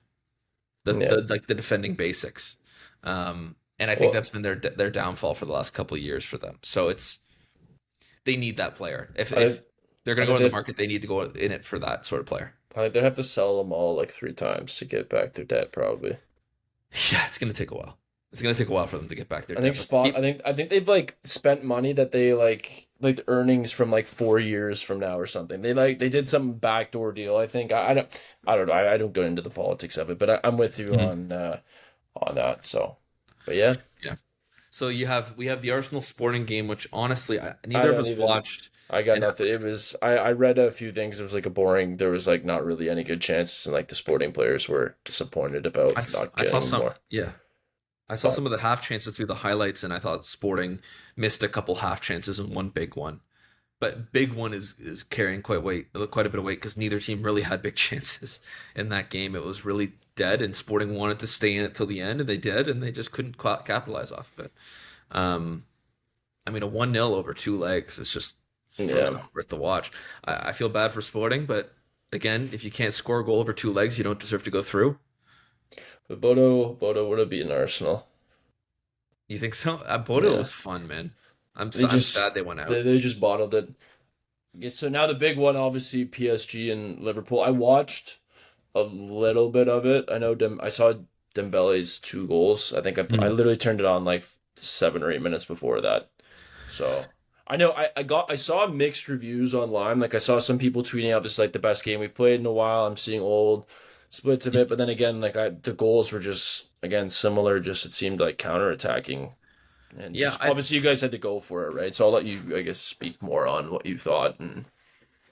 yeah. the defending basics. And I think Well, that's been their downfall for the last couple of years for them. So they need that player. I If they're I going to go think in the they market, they need to go in it for that sort of player. they have to sell them all like 3 times to get back their debt probably. Yeah, it's going to take a while. It's going to take a while for them to get back their I think debt. But I think they've like spent money that they like the earnings from like 4 years from now or something. They did some backdoor deal. I think I don't know. I don't go into the politics of it, but I'm with you Mhm. on that. So, but yeah, Yeah. So we have the Arsenal Sporting game, which honestly I neither of don't us even. watched. I got And nothing. It was I read a few things. It was like a boring. There was like not really any good chances, and like the Sporting players were disappointed about not I saw getting some. more. Yeah, I saw But some of the half chances through the highlights, and I thought Sporting missed a couple half chances and one big one. But big one is carrying quite a bit of weight because neither team really had big chances in that game. It was really dead, and Sporting wanted to stay in it till the end, and they did, and they just couldn't capitalize off of it. Um, I mean, a 1-0 over 2 legs is just really yeah, not worth the watch. I feel bad for Sporting, but again, if you can't score a goal over 2 legs, you don't deserve to go through. but Bodo would have beaten Arsenal. You think so? Bodo Yeah, was fun, man. they I'm just sad they went out. they just bottled it. Yeah, so now the big one, obviously PSG and Liverpool. I watched a little bit of it. I saw Dembele's 2 goals. I think I Mm. literally turned it on like 7 or 8 minutes before that. So I know I saw mixed reviews online. Like I saw some people tweeting out this is like the best game we've played in a while. I'm seeing old splits of it, but then again, the goals were just again similar. Just it seemed like counterattacking, and Yeah, just obviously you guys had to go for it, right? So I'll let you, I guess, speak more on what you thought. And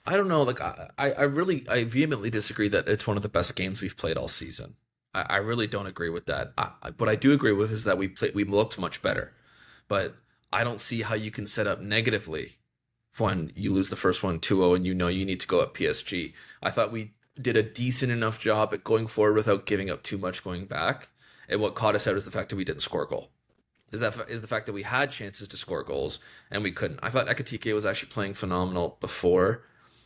I don't know. Like I vehemently disagree that it's one of the best games we've played all season. I really don't agree with that. What I do agree with is that we looked much better, but I don't see how you can set up negatively when you lose the first one 2-0 and you know you need to go at PSG. I thought we did a decent enough job at going forward without giving up too much going back. And what caught us out is the fact that we didn't score a goal. Is the fact that we had chances to score goals and we couldn't. I thought Ekatike was actually playing phenomenal before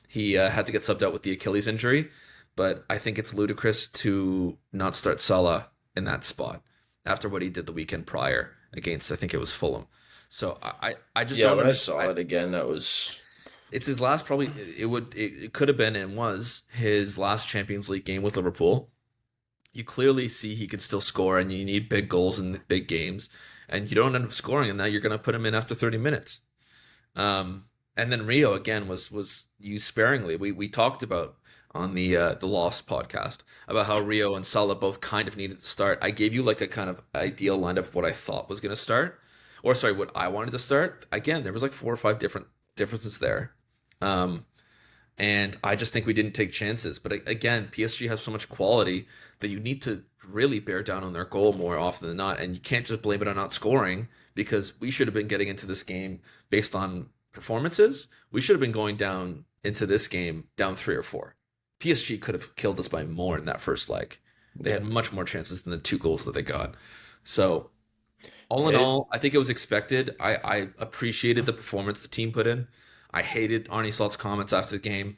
he had to get subbed out with the Achilles injury, but I think it's ludicrous to not start Salah in that spot after what he did the weekend prior against I think it was Fulham. So I just yeah, don't when I saw understand. it again, that was It's his last probably it could have been and was his last Champions League game with Liverpool. You clearly see he can still score and you need big goals in big games and you don't end up scoring and now you're going to put him in after 30 minutes. And then Rio again was used sparingly. We talked about on the Lost podcast about how Rio and Salah both kind of needed to start. I gave you like a kind of ideal lineup of what I thought was going to start, or sorry, what I wanted to start. Again, there was like 4 or 5 differences there, um, and I just think we didn't take chances. But again, PSG has so much quality that you need to really bear down on their goal more often than not, and you can't just blame it on not scoring because we should have been getting into this game based on performances. We should have been going down into this game down 3 or 4. PSG could have killed us by more in that first leg. They Yeah. had much more chances than the 2 goals that they got. So all in It, all, I think it was expected. I appreciated the performance the team put in. I hated Arnie Slot's comments after the game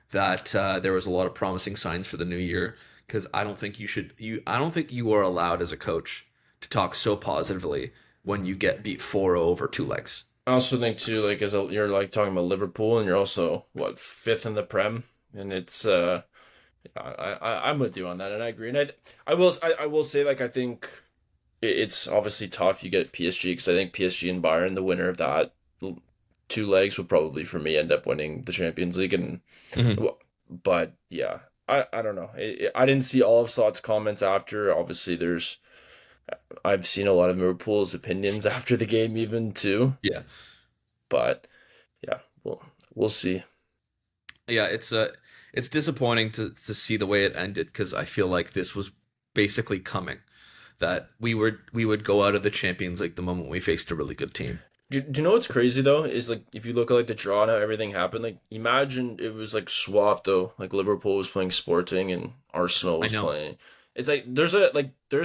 that there was a lot of promising signs for the new year because I don't think I don't think you are allowed as a coach to talk so positively when you get beat 4-0 over 2 legs. I also think too, like you're like talking about Liverpool, and you're also what fifth in the Prem, and I'm with you on that, and I agree, and I will say like I think it's obviously tough. You get PSG because I think PSG and Bayern, the winner of that 2 legs, would probably for me end up winning the Champions League, and Mhm. but yeah, I don't know. I didn't see all of Slot's comments after. Obviously, I've seen a lot of Liverpool's opinions after the game even too, Yeah, but yeah, we'll see. yeah, it's disappointing to see the way it ended because I feel like this was basically coming that we would go out of the Champions League the moment we faced a really good team. Do you know what's crazy though? Is like if you look at like the draw and how everything happened, like imagine it was like swapped though. Like Liverpool was playing Sporting and Arsenal I was know. playing. It's like there's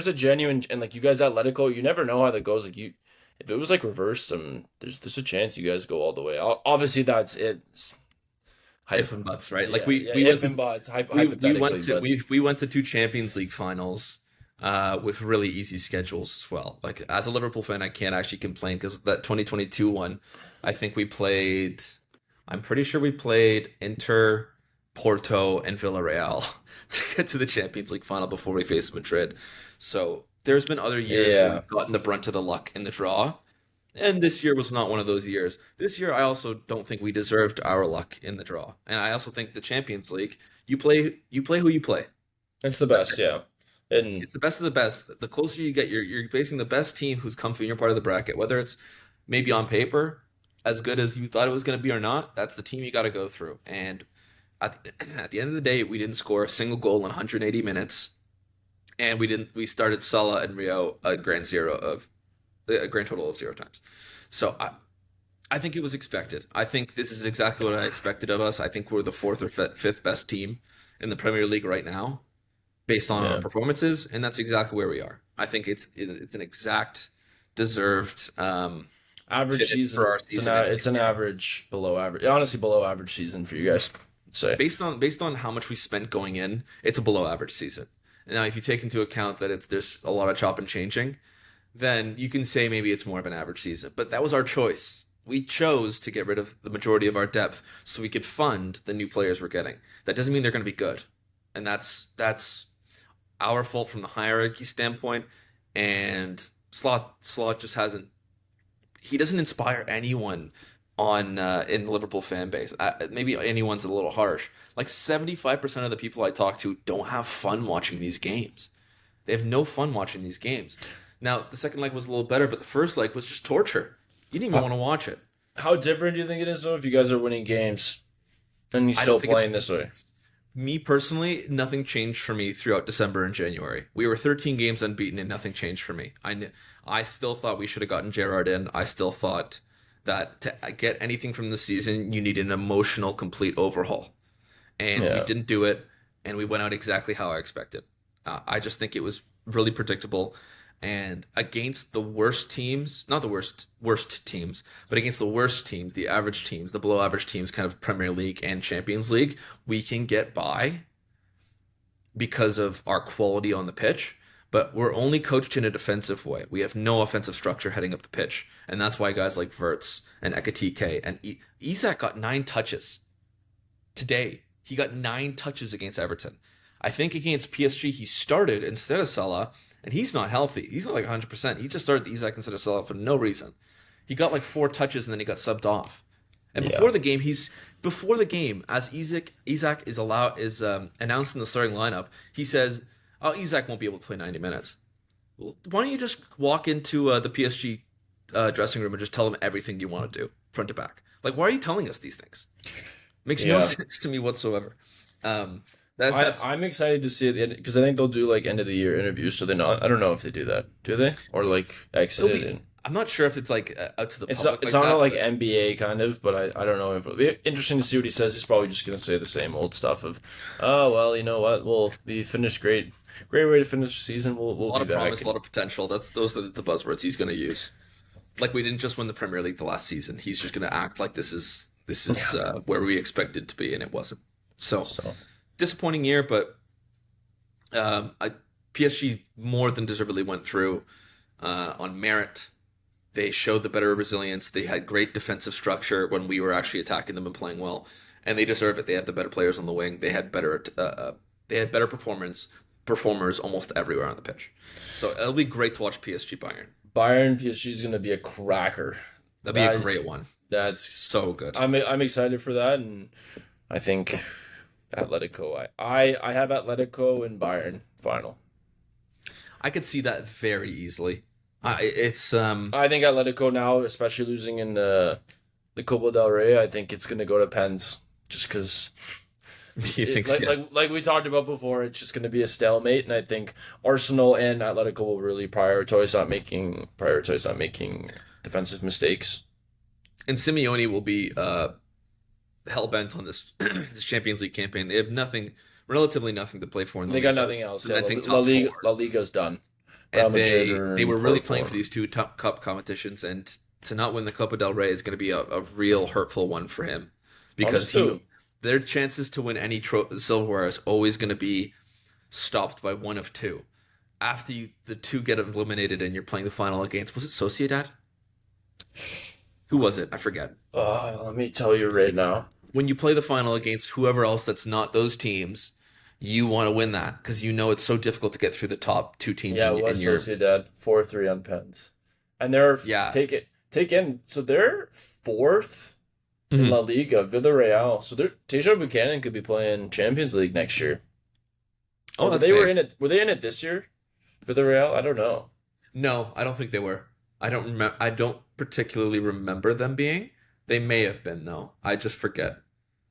a genuine and like you guys Atletico, you never know how that goes. Like you, if it was like reversed, there's a chance you guys go all the way. Obviously that's it. It's If hype. and buts, right? Like Yeah, yeah. we went If and to buts, we went hypothetically, to but we went to 2 Champions League finals with really easy schedules as well. Like as a Liverpool fan, I can't actually complain because that 2022 one, I think we played. I'm pretty sure we played Inter, Porto, and Villarreal to get to the Champions League final before we faced Madrid. So there's been other years where yeah. we've gotten the brunt of the luck in the draw, and this year was not one of those years. This year, I also don't think we deserved our luck in the draw. And I also think the Champions League, you play who you play. It's the That's best, it. yeah. And It's the best of the best. The closer you get, you're facing the best team who's comfy in your part of the bracket. Whether it's maybe on paper as good as you thought it was going to be or not, that's the team you got to go through. And at the end of the day, we didn't score a single goal in 180 minutes, and we started Salah and Rio a grand total of 0 times. So I think it was expected. I think this is exactly what I expected of us. I think we're the fourth or fifth best team in the Premier League right now, based on our yeah. performances, and that's exactly where we are. I think it's an exact deserved Average fitted for season. our season. It's an average below average. Honestly, below average season for you guys. I'd say. Based on how much we spent going in, it's a below average season. Now, if you take into account that there's a lot of chop and changing, then you can say maybe it's more of an average season. But that was our choice. We chose to get rid of the majority of our depth so we could fund the new players we're getting. That doesn't mean they're going to be good, and that's our fault from the hierarchy standpoint. And Slot just hasn't. He doesn't inspire anyone on in the Liverpool fan base. Maybe anyone's a little harsh. Like 75% of the people I talk to don't have fun watching these games. They have no fun watching these games. Now, the second leg was a little better, but the first leg was just torture. You didn't even How, want to watch it. how different do you think it is though if you guys are winning games and you I don't still think it's playing this way? me personally. Nothing changed for me throughout December and January. We were 13 games unbeaten, and nothing changed for me. I still thought we should have gotten Gerrard in. I still thought that to get anything from the season, you need an emotional, complete overhaul, and we Yeah. didn't do it, and we went out exactly how I expected. I just think it was really predictable, and against the worst teams, not the worst teams, but against the worst teams, the average teams, the below average teams, kind of Premier League and Champions League, we can get by because of our quality on the pitch. But we're only coached in a defensive way. We have no offensive structure heading up the pitch, and that's why guys like Verts and Ekatike and Isak got 9 touches today. He got 9 touches against Everton. I think against PSG he started instead of Salah, and he's not healthy. He's not like 100%. He just started Isak instead of Salah for no reason. He got like 4 touches and then he got subbed off. And Yeah. before the game, as Isak is announced in the starting lineup, he says, "Oh, Isak won't be able to play 90 minutes." Well, why don't you just walk into the PSG dressing room and just tell them everything you want to do, front to back? Like, why are you telling us these things? Makes no Yeah. sense to me whatsoever. Um, that that's I'm excited to see it because I think they'll do like end of the year interviews. So they're not. I don't know if they do that. Do they? Or like exit It'll it be. and I'm not sure if it's like out to the It's public not, it's like not that. like But NBA kind of, but I don't know if it'll be interesting to see what he says. He's probably just gonna say the same old stuff of, oh well, you know what? We'll be finished great, great way to finish the season. a We'll lot be of promise, back. a lot of potential. Those are the buzzwords he's going to use. Like we didn't just win the Premier League the last season. He's just going to act like this is Yeah. where we expected to be, and it wasn't. So So disappointing year, but PSG more than deservedly went through on merit. They showed the better resilience. They had great defensive structure when we were actually attacking them and playing well, and they deserve it. They have the better players on the wing. They had better performers almost everywhere on the pitch. So it'll be great to watch PSG Bayern. Bayern PSG is gonna be a cracker. That'd be That a is great one. that's So good. I'm excited for that, and I think Atletico. I have Atletico and Bayern final. I could see that very easily. It's I think Atletico now, especially losing in the Copa del Rey, I think it's gonna go to pens just because. you think Like, so? like we talked about before, it's just going to be a stalemate, and I think Arsenal and Atletico will really prioritize not making defensive mistakes. And Simeone will be hell bent on this this Champions League campaign. They have relatively nothing to play for in the They league. got nothing else. Yeah, Cementing La top Liga, four. La Liga's done. Real And Madrid they are they in were really poor playing for form. these two top cup competitions, and to not win the Copa del Rey is going to be a real hurtful one for him because Understood. their chances to win any silverware is always going to be stopped by one of two. After the two get eliminated and you're playing the final against, was it Sociedad? Who was it? I forget. Let me tell you right now. When you play the final against whoever else that's not those teams, you want to win that because you know it's so difficult to get through the top two teams Yeah, it was in your. Sociedad 4-3 on pens, and they're Yeah. take in. So they're fourth in Mhm. La Liga, Villarreal. So they're Teja Buchanan could be playing Champions League next year. Oh, Or that's they were big. in it. Were they in it this year? Villarreal? I don't know. No, I don't think they were. I don't remember. I don't particularly remember them being. They may have been though. I just forget.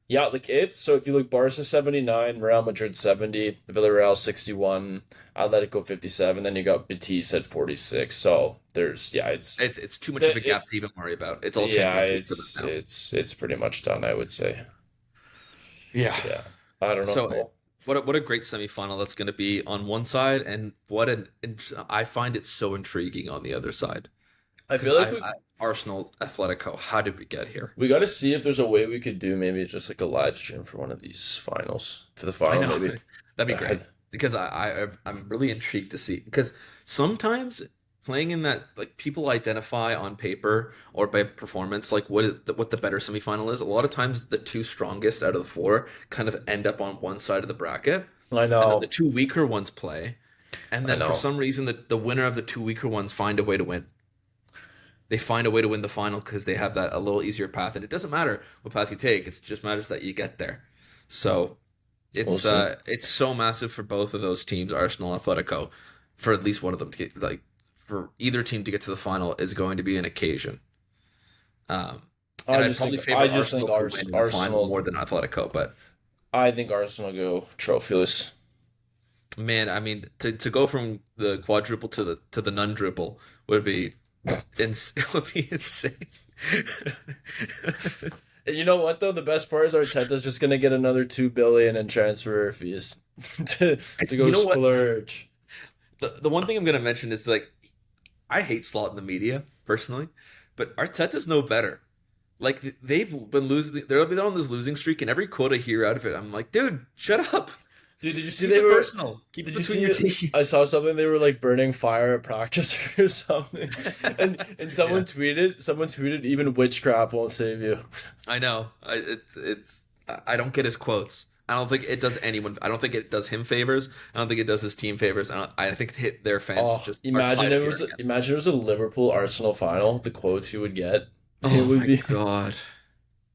Yeah, like it's so if you look Barca 79, Real Madrid 70, Villarreal 61, Atletico 57, then you got Betis at 46. So there's It's too much of a gap to even worry about. It's all Champions League for them now. it's pretty much done, I would say. Yeah. Yeah. I don't So know. what a great semifinal that's going to be on one side, and I find it so intriguing on the other side. I Because feel like we Arsenal, Atletico, how did we get here? we got to see if there's a way we could do maybe just like a live stream for one of these finals for the I final know maybe. that'd be I- great because I'm really intrigued to see because sometimes playing in that like people identify on paper or by performance like what the better semifinal is. A lot of times the two strongest out of the four kind of end up on one side of the bracket, I and then know. the two weaker ones play, and I then for know. some reason the winner of the two weaker ones find a way to win. They find a way to win the final because they have that a little easier path, and it doesn't matter what path you take. It just matters that you get there. So We'll see. it's so massive for both of those teams, Arsenal, Atletico, for at least one of them to get like for either team to get to the final is going to be an occasion. And I'd probably favor I just think Arsenal to win in the final Arsenal more than Atletico, but I think Arsenal go trophyless. man, I mean to go from the quadruple to the nundruple would be would be insane. And you know what though? The best part is Arteta's just gonna get another 2 billion in transfer fees to go You know what? splurge. The one thing I'm gonna mention is like I hate slot in the media personally, but Arteta's no better. Like they've been losing, they're on this losing streak, and every quote I hear out of it, I'm like, dude, shut up. Dude, did you see Keep they it were? personal. Keep Did it you between see? your It? teeth. I saw something. They were like burning fire at practice or something, and someone tweeted. Someone tweeted, "Even witchcraft won't save you." I know. I don't get his quotes. I don't think it does anyone. I don't think it does him favors. I don't think it does his team favors. I think their fans Oh, just are imagine tired it of was. hearing it. Imagine it was a Liverpool Arsenal final. The quotes you would get. Oh it would my be. god,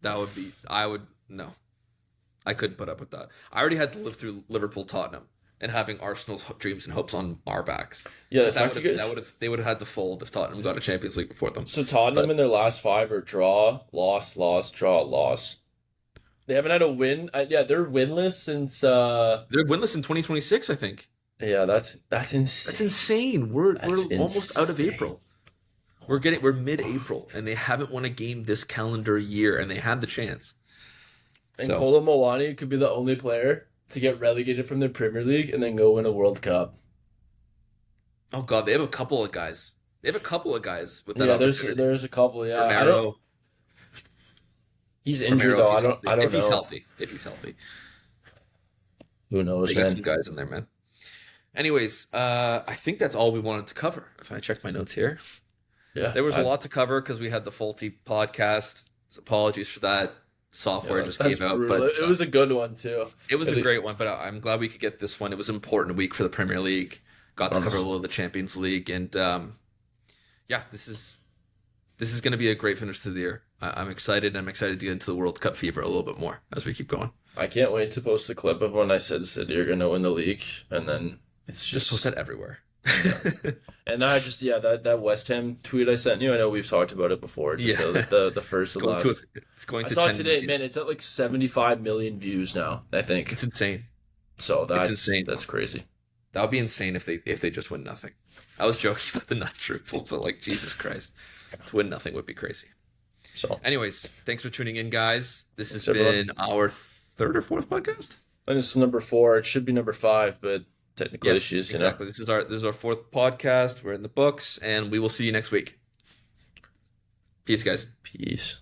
that would be. I would no. I couldn't put up with that. I already had to live through Liverpool Tottenham and having Arsenal's dreams and hopes on our backs. Yeah, the That fact you guys. they would have had to fold if Tottenham got a Champions League before them. So Tottenham But- in their last 5 are draw, loss, loss, draw, loss. They haven't had a win. Yeah, they're winless since. They're winless in 2026, I think. Yeah, that's insane. That's insane. We're That's almost out of insane. April. We're mid-April and they haven't won a game this calendar year, and they had the chance. And So, Kolo Muani could be the only player to get relegated from the Premier League and then go win a World Cup. oh God, they have a couple of guys. They have a couple of guys with that Yeah, opportunity. there's a couple. Yeah, I don't. Romero, He's injured Romero, though. if he's I healthy. don't If he's know. healthy. If he's healthy. Who knows, They got man? some guys in there, man. Anyways, I think that's all we wanted to cover. If I check my notes here. Yeah, There was a lot to cover because we had the faulty podcast. Apologies for that. Software Yeah, just that's gave out, brutal. but It was a good one too. it was At a least- great one. But I'm glad we could get this one. It was an important week for the Premier League. Got to cover a Honest- little of the Champions League, and yeah, this is going to be a great finish to the year. I'm excited. I'm excited to get into the World Cup fever a little bit more as we keep going. I can't wait to post the clip of when I said City are gonna win the league, and then it's Just post that everywhere. And I just that West Ham tweet I sent you. I know we've talked about it before. Just Yeah. the first and Going last. it's going I to saw 10 it today, million. man. It's at like 75 million views now. I think It's insane. so. That's insane. That's crazy. That would be insane if they just win nothing. I was joking about the not truthful, but like Jesus Christ, to win nothing would be crazy. So Anyways, thanks for tuning in, guys. This has Thanks, everyone. been our third or fourth podcast. and this is number 4. It should be number 5, but technical Yes, issues. You exactly. This is our fourth podcast. We're in the books, and we will see you next week. Peace, guys. know. Peace.